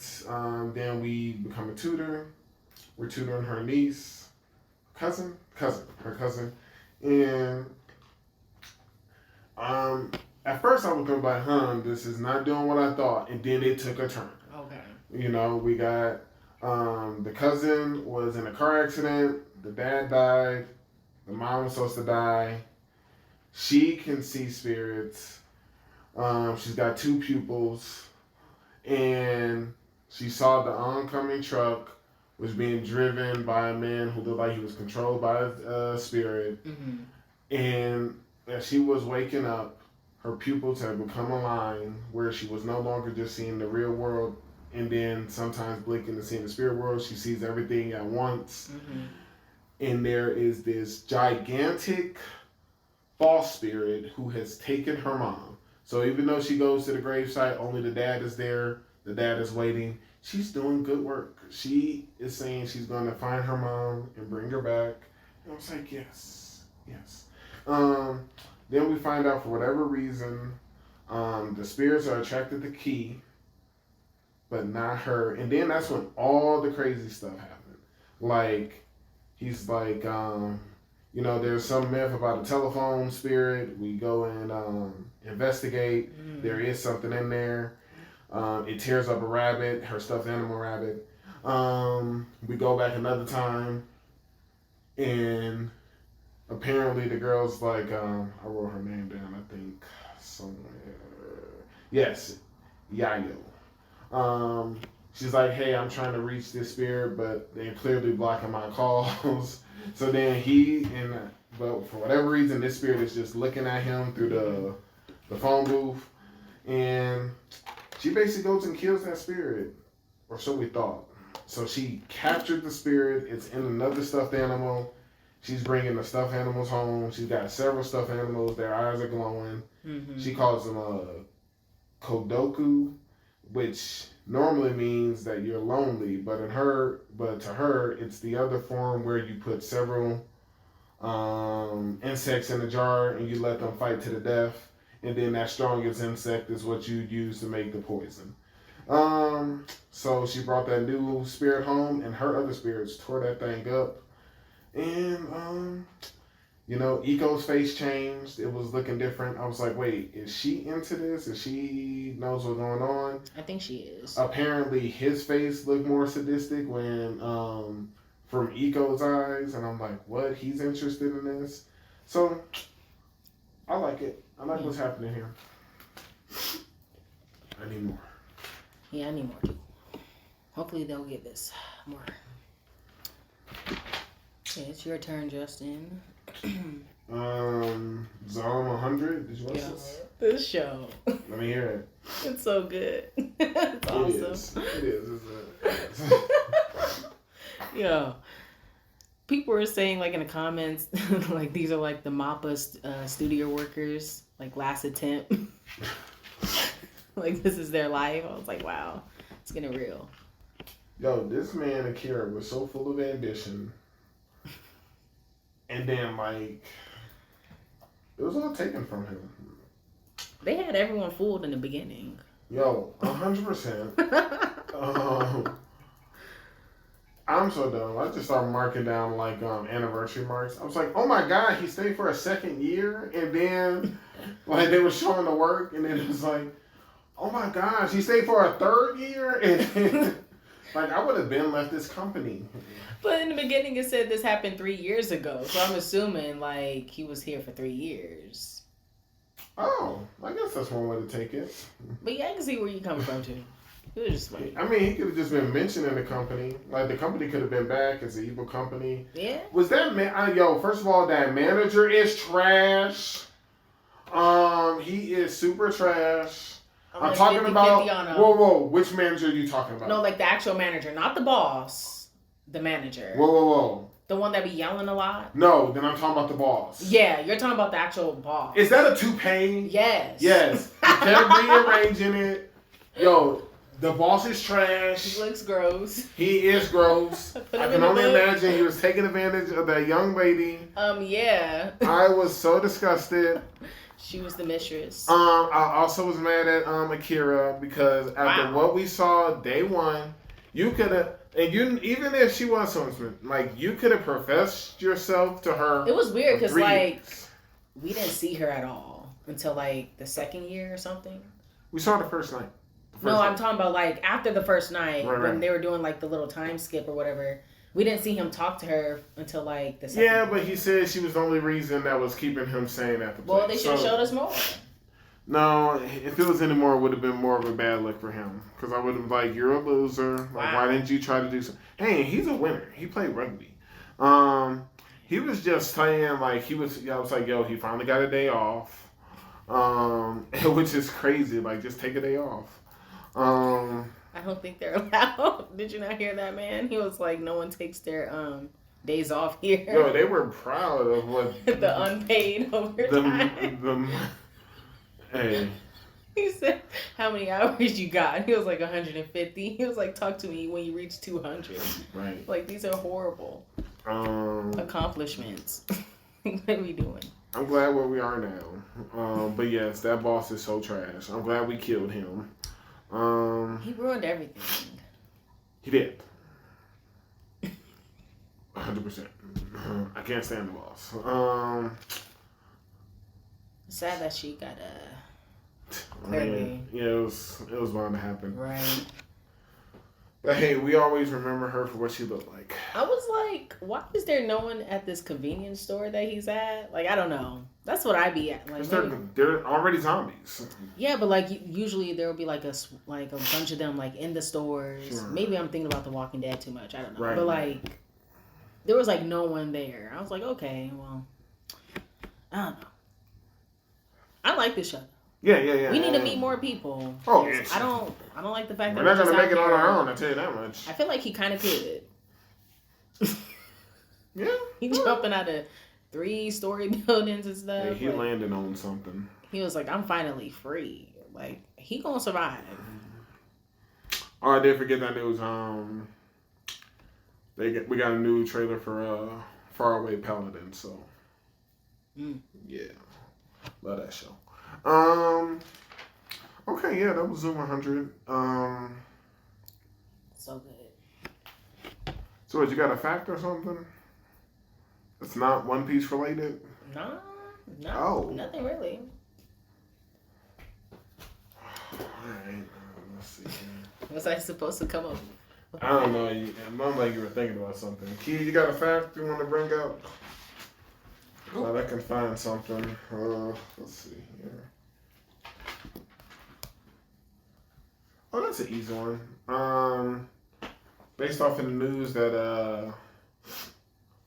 then we become a tutor. We're tutoring her niece, her cousin. And at first I was going like, this is not doing what I thought. And then it took a turn. Okay. We got, the cousin was in a car accident. The dad died. The mom was supposed to die. She can see spirits. She's got 2 pupils. And she saw the oncoming truck was being driven by a man who looked like he was controlled by a spirit. Mm-hmm. And as she was waking up, her pupils had become aligned where she was no longer just seeing the real world and then sometimes blinking and seeing the spirit world. She sees everything at once. Mm-hmm. And there is this gigantic false spirit who has taken her mom. So even though she goes to the gravesite, only the dad is there. The dad is waiting. She's doing good work. She is saying she's going to find her mom and bring her back. And I was like, yes. Then we find out for whatever reason, the spirits are attracted to Key, but not her. And then that's when all the crazy stuff happened. Like, he's like, there's some myth about a telephone spirit. We go and investigate. There is something in there. It tears up a rabbit, her stuffed animal rabbit. We go back another time, and apparently the girl's like, I wrote her name down, I think, somewhere. Yes, Yayo. She's like, hey, I'm trying to reach this spirit, but they're clearly blocking my calls. So then but for whatever reason, this spirit is just looking at him through the phone booth. And she basically goes and kills that spirit. Or so we thought. So she captured the spirit. It's in another stuffed animal. She's bringing the stuffed animals home. She's got several stuffed animals. Their eyes are glowing. Mm-hmm. She calls them Kodoku, which normally means that you're lonely. But to her, it's the other form where you put several insects in a jar and you let them fight to the death. And then that strongest insect is what you use to make the poison. So she brought that new spirit home, and her other spirits tore that thing up. And, Eco's face changed. It was looking different. I was like, wait, is she into this? Is she knows what's going on? I think she is. Apparently, his face looked more sadistic when, from Eco's eyes. And I'm like, what? He's interested in this? So, I like it. I like what's happening here. I need more. Yeah, I need more too. Hopefully they'll give us more. Okay, it's your turn, Justin. Zone 100. Did you watch this? This show. Let me hear it. It's so good. It's awesome. It is. Yeah. People were saying, like, in the comments, like, these are, like, the MAPPA studio workers, like, last attempt. Like, this is their life. I was like, wow, it's getting real. Yo, this man, Akira, was so full of ambition. And then, like, it was all taken from him. They had everyone fooled in the beginning. Yo, 100%. I'm so dumb. I just started marking down, like, anniversary marks. I was like, oh my God, he stayed for a second year? And then, like, they were showing the work, and then it was like, oh my gosh, he stayed for a third year? And then, like, I would have been left this company. But in the beginning, it said this happened 3 years ago. So I'm assuming, like, he was here for 3 years. Oh, I guess that's one way to take it. But yeah, I can see where you're coming from, too. It was just like... I mean, he could have just been mentioning the company. Like, the company could have been back as an evil company. Yeah. Was that... first of all, that manager is trash. He is super trash. I'm talking about... Whoa. Which manager are you talking about? No, like the actual manager. Not the boss. The manager. Whoa. The one that be yelling a lot? No, then I'm talking about the boss. Yeah, you're talking about the actual boss. Is that a toupee? Yes. Yes. They're rearranging it. Yo... The boss is trash. He looks gross. He is gross. I can only imagine he was taking advantage of that young lady. Yeah. I was so disgusted. She was the mistress. I also was mad at Akira because after what we saw day one, you could have, even if she was something, like, you could have professed yourself to her. It was weird because, like, we didn't see her at all until, like, the second year or something. We saw her the first night. I'm talking about, like, after the first night, when they were doing, like, the little time skip or whatever. We didn't see him talk to her until, like, the second Yeah, but he said she was the only reason that was keeping him sane at the place. Well, they should have showed us more. No, if it was any more, it would have been more of a bad look for him. Because I would have been like, you're a loser. Like, why didn't you try to do something? Hey, he's a winner. He played rugby. He was just saying, like, I was like, yo, he finally got a day off. Which is crazy. Like, just take a day off. I don't think they're allowed. Did you not hear that, man? He was like, no one takes their days off here. Yo, they were proud of what the unpaid overtime. Hey, He said, "How many hours you got?" He was like 150. He was like, "Talk to me when you reach 200." Right. Like these are horrible accomplishments. What are we doing? I'm glad where we are now. But yes, that boss is so trash. I'm glad we killed him. He ruined everything. He did. 100%. I can't stand the boss. Sad that she got clearly. Yeah, it was bound to happen. Right. But hey, we always remember her for what she looked like. I was like, why is there no one at this convenience store that he's at? Like, I don't know. That's what I be at. Like, they're already zombies. Yeah, but like usually there will be like a bunch of them like in the stores. Sure. Maybe I'm thinking about The Walking Dead too much. I don't know. Right. But like, there was like no one there. I was like, okay, well, I don't know. I like this show. Yeah. We need to meet more people. Oh, yes. I don't like the fact that we're not gonna make it on our own. I tell you that much. I feel like he kind of could. Yeah. He jumping out of 3-story buildings and stuff. Yeah, he landed on something. He was like, "I'm finally free." Like he gonna survive. Oh, I did forget that news. We got a new trailer for Faraway Paladin. So yeah, love that show. Okay, yeah, that was Zoom 100. So good. So what, you got a fact or something? It's not One Piece related? No, nothing really. Alright, let's see here. Was I supposed to come up with? I don't know. It sounded like you were thinking about something. Key, you got a fact you want to bring up? So I can find something. Let's see here. Oh, that's an easy one. Based off of the news that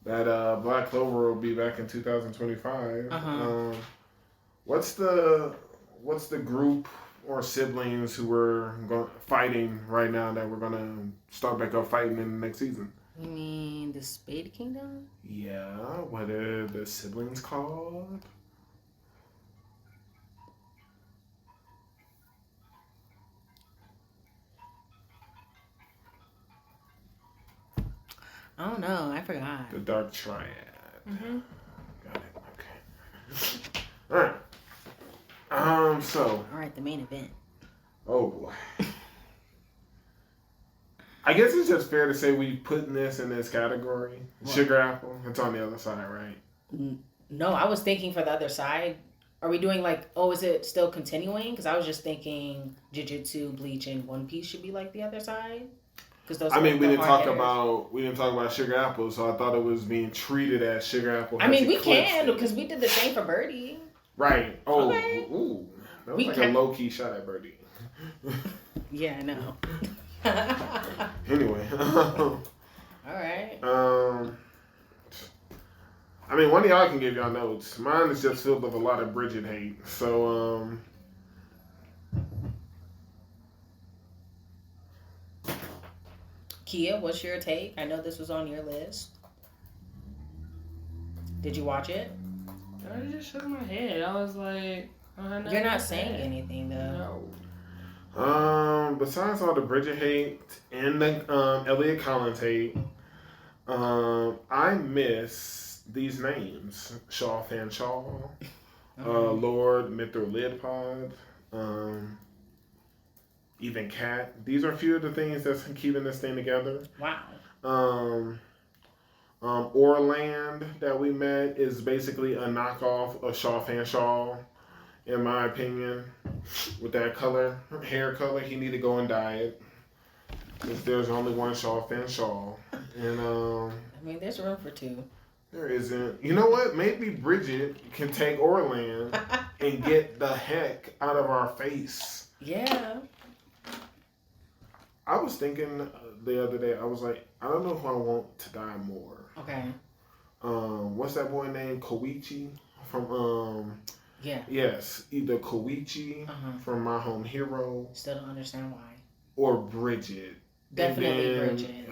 Black Clover will be back in 2025. What's the group or siblings who are fighting right now that we're gonna start back up fighting in the next season? You mean the Spade Kingdom? Yeah. What are the siblings called? I don't know. I forgot. The Dark Triad. Mm-hmm. Got it. Okay. All right. So. All right. The main event. Oh boy. I guess it's just fair to say we putting this in this category. What? Sugar Apple. It's on the other side, right? No, I was thinking for the other side. Are we doing like? Oh, is it still continuing? Because I was just thinking Jujutsu, Bleach, and One Piece should be like the other side. Those we didn't talk about Sugar Apple, so I thought it was being treated as Sugar Apple. I mean, we can because we did the same for Birdie. Right. Oh, okay. Ooh, that was a low key shot at Birdie. Yeah, I know. Anyway. All right. One of y'all can give y'all notes. Mine is just filled with a lot of Bridget hate. So, Kia, what's your take? I know this was on your list. Did you watch it? I just shook my head. I was like, you're not saying anything though. No. Besides all the Bridget hate and the Elliot Collins hate, I miss these names: Shaw Fan Shaw, Lord Mithra Lidpod, even Cat. These are a few of the things that's keeping this thing together. Wow. Orland that we met is basically a knockoff of Shaw Fan Shaw, in my opinion. With that hair color, he need to go and dye it. Because there's only one Shaw Fan Shaw. And there's room for two. There isn't. You know what? Maybe Bridget can take Orland and get the heck out of our face. Yeah. I was thinking the other day, I was like, I don't know if I want to die more. Okay. What's that boy named? Koichi from Yeah. Yes, either Koichi from My Home Hero. Still don't understand why. Or Bridget. Definitely Bridget.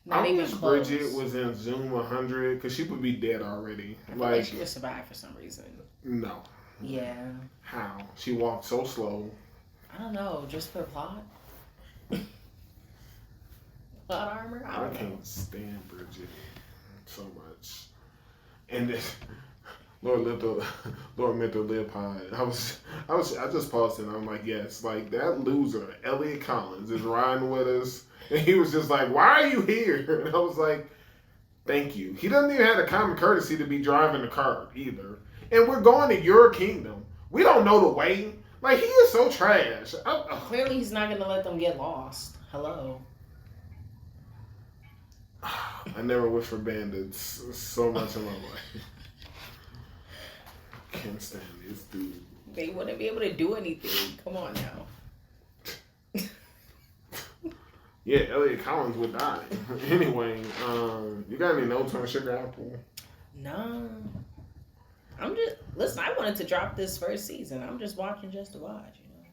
Not even close. Bridget was in Zoom 100 because she would be dead already. I feel like she would survive for some reason. No. Yeah. How? She walked so slow. I don't know. Just for plot? Plot armor? I can't stand Bridget so much. And this Lord meant to live high. I just paused and I'm like, yes, like that loser, Elliot Collins, is riding with us. And he was just like, why are you here? And I was like, thank you. He doesn't even have the common courtesy to be driving the car either. And we're going to your kingdom. We don't know the way. Like, he is so trash. Clearly, he's not going to let them get lost. Hello. I never wish for bandits so much in my life. Can't stand this dude. They wouldn't be able to do anything. Come on now. Yeah, Elliot Collins would die. Anyway, you got any notes on Sugar Apple? No. Listen, I wanted to drop this first season. I'm just watching just to watch, you know.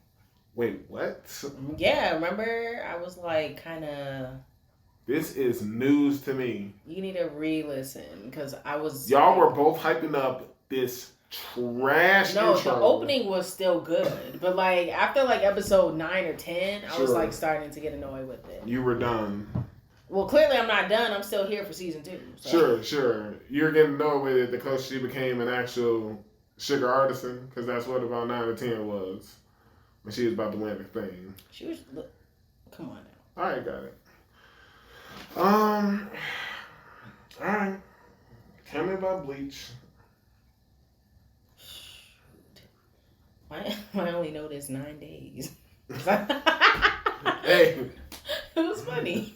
Wait, what? Yeah, remember? I was like, kind of... This is news to me. You need to re-listen, because I was... Y'all were both hyping up this trash No, intro. the opening was still good. But, like, after, like, episode 9 or 10, I was, like, starting to get annoyed with it. You were done. Well, clearly I'm not done. I'm still here for season 2. So. Sure. You're getting annoyed with it because she became an actual sugar artisan, because that's what about 9 or 10 was. When she was about to win the thing. She was... Come on now. Alright, got it. Alright. Tell me about Bleach. I only know this 9 days. Hey. It was funny.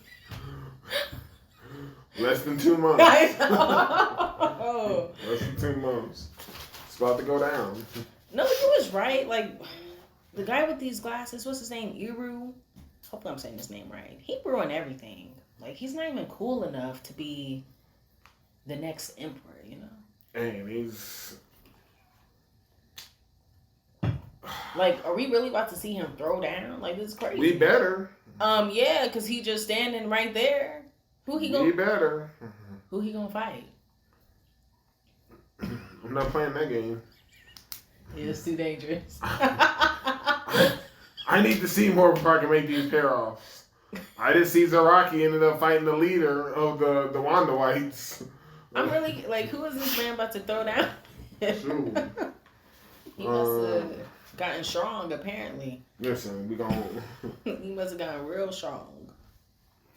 Less than 2 months. I know. Less than 2 months. It's about to go down. No, you was right. Like, the guy with these glasses, what's his name? Iru? Hopefully I'm saying his name right. He ruined everything. Like, he's not even cool enough to be the next emperor, you know? And he's... Like, are we really about to see him throw down? Like, this is crazy. We better. Yeah, because he just standing right there. Who he gonna... We better. Who he gonna fight? I'm not playing that game. It's too dangerous. I need to see more before I can make these pair-offs. I didn't see Zaraki ended up fighting the leader of the Wanda Whites. I'm really... Like, who is this man about to throw down? Shoot. He must have gotten strong, apparently. Listen, we gonna... He must have gotten real strong.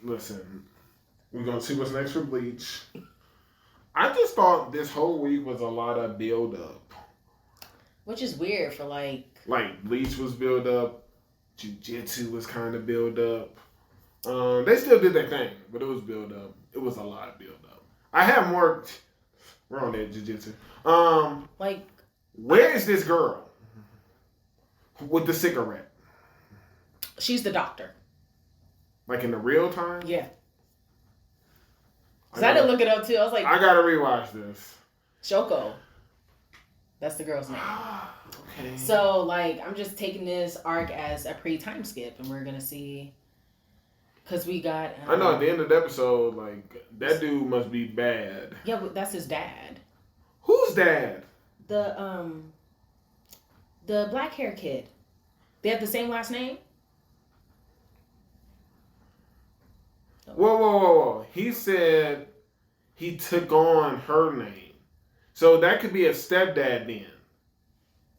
Listen, we're gonna see what's next for Bleach. I just thought this whole week was a lot of build-up. Which is weird for, like... Like, Bleach was build-up. Jiu-Jitsu was kind of build-up. They still did their thing, but it was build-up. It was a lot of build-up. I have more... We're on that Jiu-Jitsu. Like... Where is this girl? With the cigarette? She's the doctor. Like in the real time? Yeah. Because I didn't look it up, too. I was like... I gotta rewatch this. Shoko. That's the girl's name. Okay. So, like, I'm just taking this arc as a pre-time skip, and we're gonna see... Because we got... I know at the end of the episode, like, that dude must be bad. Yeah, but that's his dad. Who's dad? The black hair kid. They have the same last name? Whoa. He said he took on her name. So that could be a stepdad then.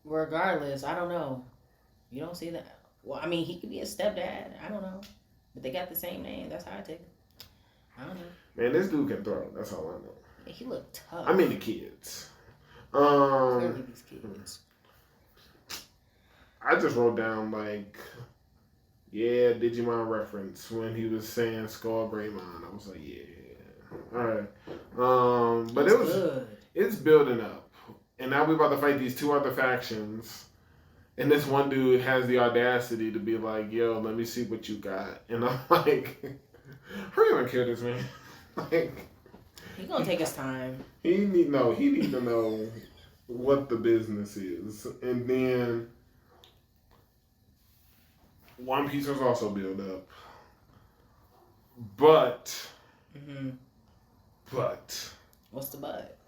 Regardless, I don't know. You don't see that. Well, I mean, he could be a stepdad. I don't know. But they got the same name. That's how I take it. I don't know. Man, this dude can throw. That's all I know. Yeah, he looked tough. I mean the kids. Clearly these kids. I just wrote down, like, yeah, Digimon reference when he was saying Skull Greymon. I was like, yeah. Alright. But it's building up. And now we're about to fight these 2 other factions. And this one dude has the audacity to be like, yo, let me see what you got. And I'm like, hurry up and kill this man. Like, He's gonna take his time. He need to know what the business is. And then One Piece was also built up. But What's the but?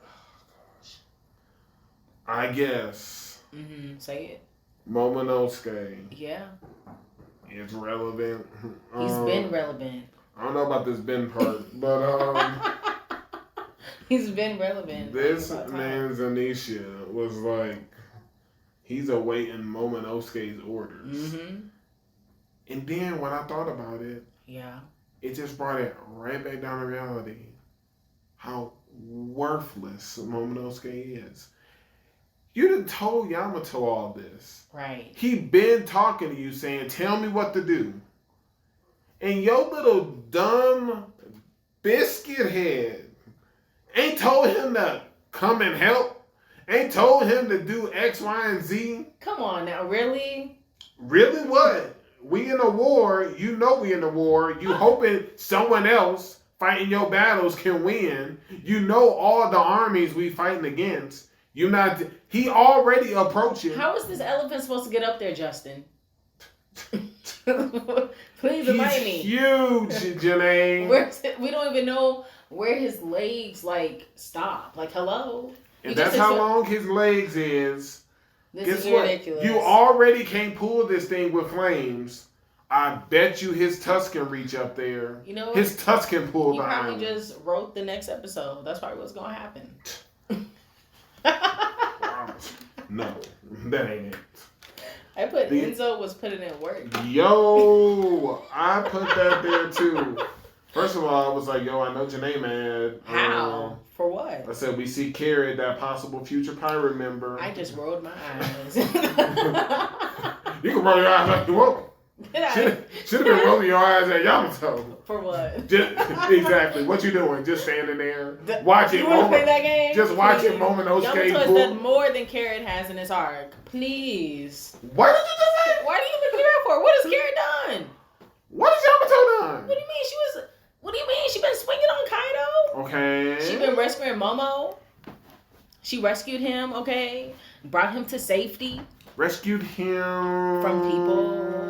I guess Mm-hmm. Say it. Momonosuke. Yeah. It's relevant. He's been relevant. I don't know about this Ben part, but he's been relevant. This man Zanisha was like, he's awaiting Momonosuke's orders. Mm-hmm. And then when I thought about it, yeah, it just brought it right back down to reality. How worthless Momonosuke is. You done told Yamato all this. Right. He been talking to you saying, tell me what to do. And your little dumb biscuit head ain't told him to come and help. Ain't told him to do X, Y, and Z. Come on now, really? Really what? We in a war. You know we in a war. You hoping someone else fighting your battles can win. You know all the armies we fighting against. You not. He already approaching. How is this elephant supposed to get up there, Justin? Please remind me. He's huge, Janae. We don't even know where his legs stop. Hello. And that's how long his legs is. This Guess is what? ridiculous. You already can't pull this thing with flames. I bet you his tusk can reach up there. You know, his tusk can pull he behind. He probably just wrote the next episode. That's probably what's gonna happen. No, that ain't it. I put Enzo was putting in work. Yo, I put that there too. First of all, I was like, yo, I know Janae mad. How? For what? I said, we see Carrot, that possible future pirate member. I just rolled my eyes. You can roll your eyes like you want. Should have been rolling your eyes at Yamato. For what? Exactly. What you doing? Just standing there, watching. You want to play that game? Just watching Momonosuke. Yamato has done more than Carrot has in his arc. Please. What did you just say? Why do you look at her for? What has Carrot done? What has Yamato done? What do you mean she was? What do you mean she been swinging on Kaido? Okay. She been rescuing Momo. She rescued him. Okay, brought him to safety. Rescued him from people.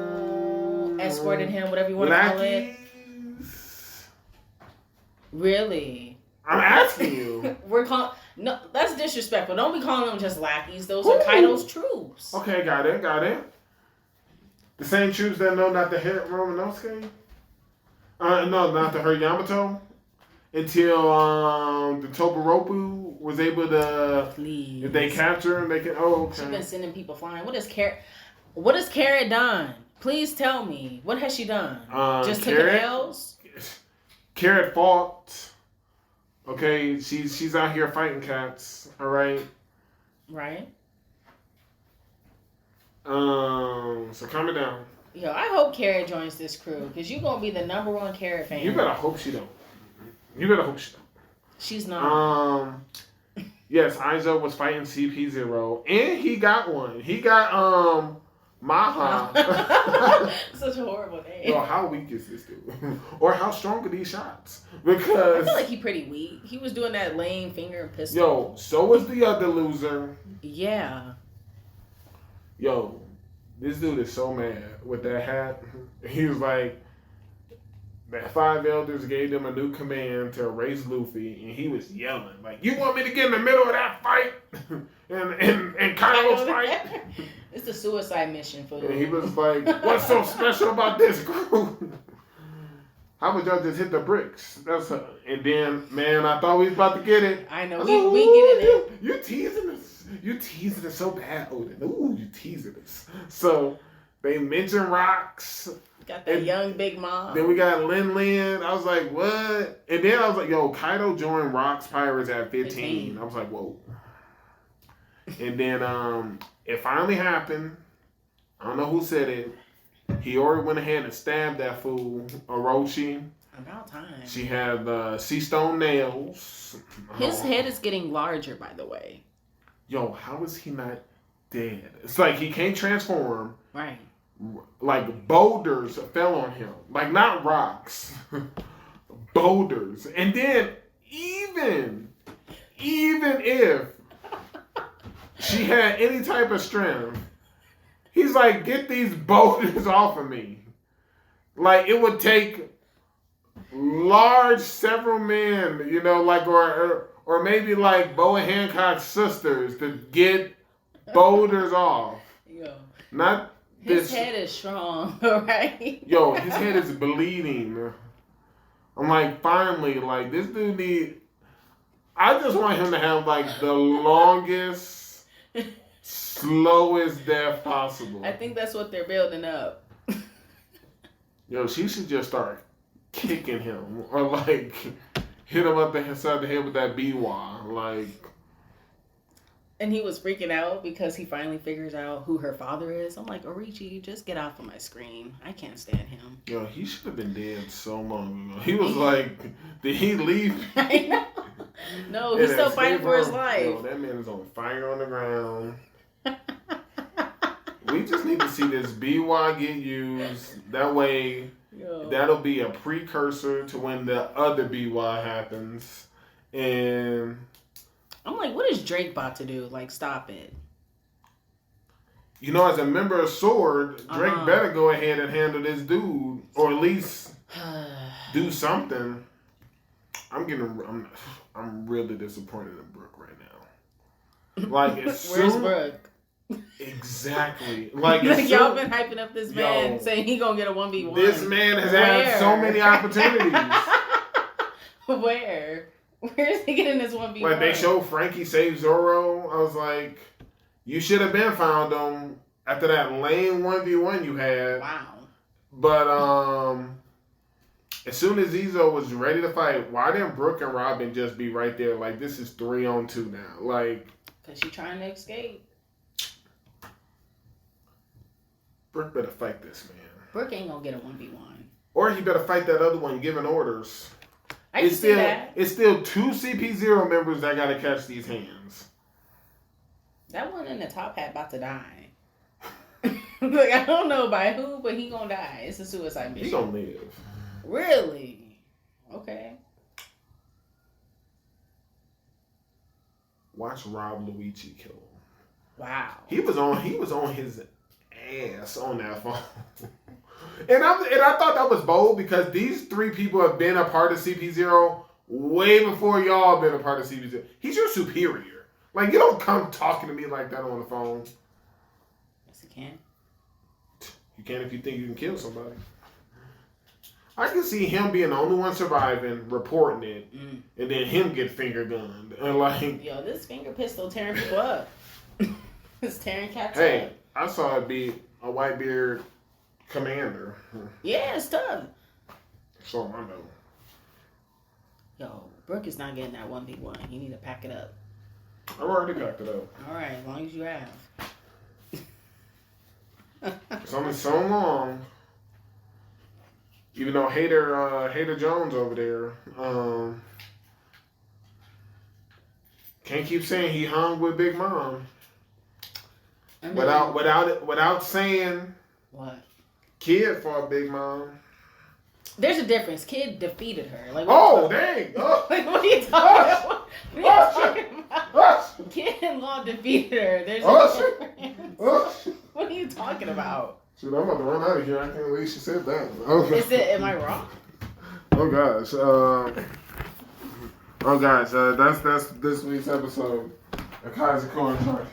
Escorted him, whatever you want to call it. Really? I'm asking you. No, that's disrespectful. Don't be calling them just lackeys. Those are Kaido's troops. Okay, got it. The same troops that know not to hurt Momonosuke? No, not to hurt Yamato. Until the Todoroki was able to... Please. If they capture him, they can... Oh, okay. She's been sending people flying. What has Carrot done? Please tell me. What has she done? Just took L's? Carrot fought. Okay, she's out here fighting cats. All right. Right. So calm it down. Yo, I hope Carrot joins this crew because you're gonna be the #1 Carrot fan. You better hope she don't. She's not. Yes, Aizo was fighting CP0, and he got one. He got Maha. Such a horrible name. Yo, how weak is this dude? Or how strong are these shots? Because I feel like he's pretty weak. He was doing that lame finger and pistol. Yo, so was the other loser. Yeah. Yo, this dude is so mad with that hat. He was like, that 5 elders gave them a new command to erase Luffy, and he was yelling like, "You want me to get in the middle of that fight?" and Kaido's fight. It's a suicide mission for you. And he was like, "What's so special about this group? How would y'all just hit the bricks?" And then, man, I thought we was about to get it. I know. We get it. You teasing us. You teasing us so bad, Odin. Ooh, you teasing us. So they mentioned rocks. Got that young big mom. Then we got Lin. I was like, what? And then I was like, yo, Kaido joined Rocks Pirates at 15. I was like, whoa. And then it finally happened. I don't know who said it. He already went ahead and stabbed that fool, Orochi. About time. She had sea stone nails. His head is getting larger, by the way. Yo, how is he not dead? It's like he can't transform. Right. Like boulders fell on him. Like not rocks. Boulders. And then even if she had any type of strength, he's like, get these boulders off of me. Like it would take several men, like or maybe like Boa Hancock's sisters to get boulders off. Yo. Not his this. head is strong, right? Yo, his head is bleeding. I'm like, finally, like, this dude need. I just want him to have, like, the longest, slowest death possible. I think that's what they're building up. Yo, she should just start kicking him. Or, like, hit him up the side of the head with that B-Wah. Like. And he was freaking out because he finally figures out who her father is. I'm like, Orichi, just get off of my screen. I can't stand him. Yo, he should have been dead so long ago. He was like, did he leave? I know. No, he's still fighting for his life. Yo, that man is on fire on the ground. We just need to see this BY get used. That way, that'll be a precursor to when the other BY happens. And I'm like, what is Drake about to do? Like, stop it. You know, as a member of Sword, Drake better go ahead and handle this dude, or at least do something. I'm really disappointed in Brooke right now. Like, where's Brooke? Exactly. Like y'all been hyping up this man, saying he gonna get a 1v1. This man has had so many opportunities. Where? Where's he getting this 1v1? Like, they showed Frankie save Zoro. I was like, you should have been found him after that lame 1v1 you had. Wow. But as soon as Izo was ready to fight, why didn't Brooke and Robin just be right there? Like, this is 3-on-2 now. Like, because she's trying to escape. Brooke better fight this man. Brooke ain't gonna get a 1v1. Or he better fight that other one giving orders. I can see that. It's still 2 CP0 members that gotta catch these hands. That one in the top hat about to die. Look, I don't know by who, but he gonna die. It's a suicide mission. He gonna live. Really? Okay. Watch Rob Luigi kill him. Wow. He was on his ass on that phone. And I thought that was bold because these 3 people have been a part of CP0 way before y'all been a part of CP0. He's your superior. Like, you don't come talking to me like that on the phone. Yes, he can. You can if you think you can kill somebody. I can see him being the only one surviving, reporting it, and then him get finger gunned. And like, yo, this finger pistol tearing people up. It's tearing cats up. Hey, I saw it be a Whitebeard commander. Yeah, it's tough. That's all I know. Yo, Brooke is not getting that 1v1. You need to pack it up. I've already packed it up. All right, as long as you have. It's only so long. Even though Hater Jones over there, can't keep saying he hung with Big Mom. I mean, without saying what? Kid fought Big Mom. There's a difference. Kid defeated her. Like, dang! Oh. Like, what are you talking about? What are you talking about? Kid in law defeated her. There's a difference. What are you talking about? Shoot, I'm about to run out of here. I can't believe she said that. Okay. Am I wrong? Oh gosh. That's this week's episode of Kaizoku Uncharted.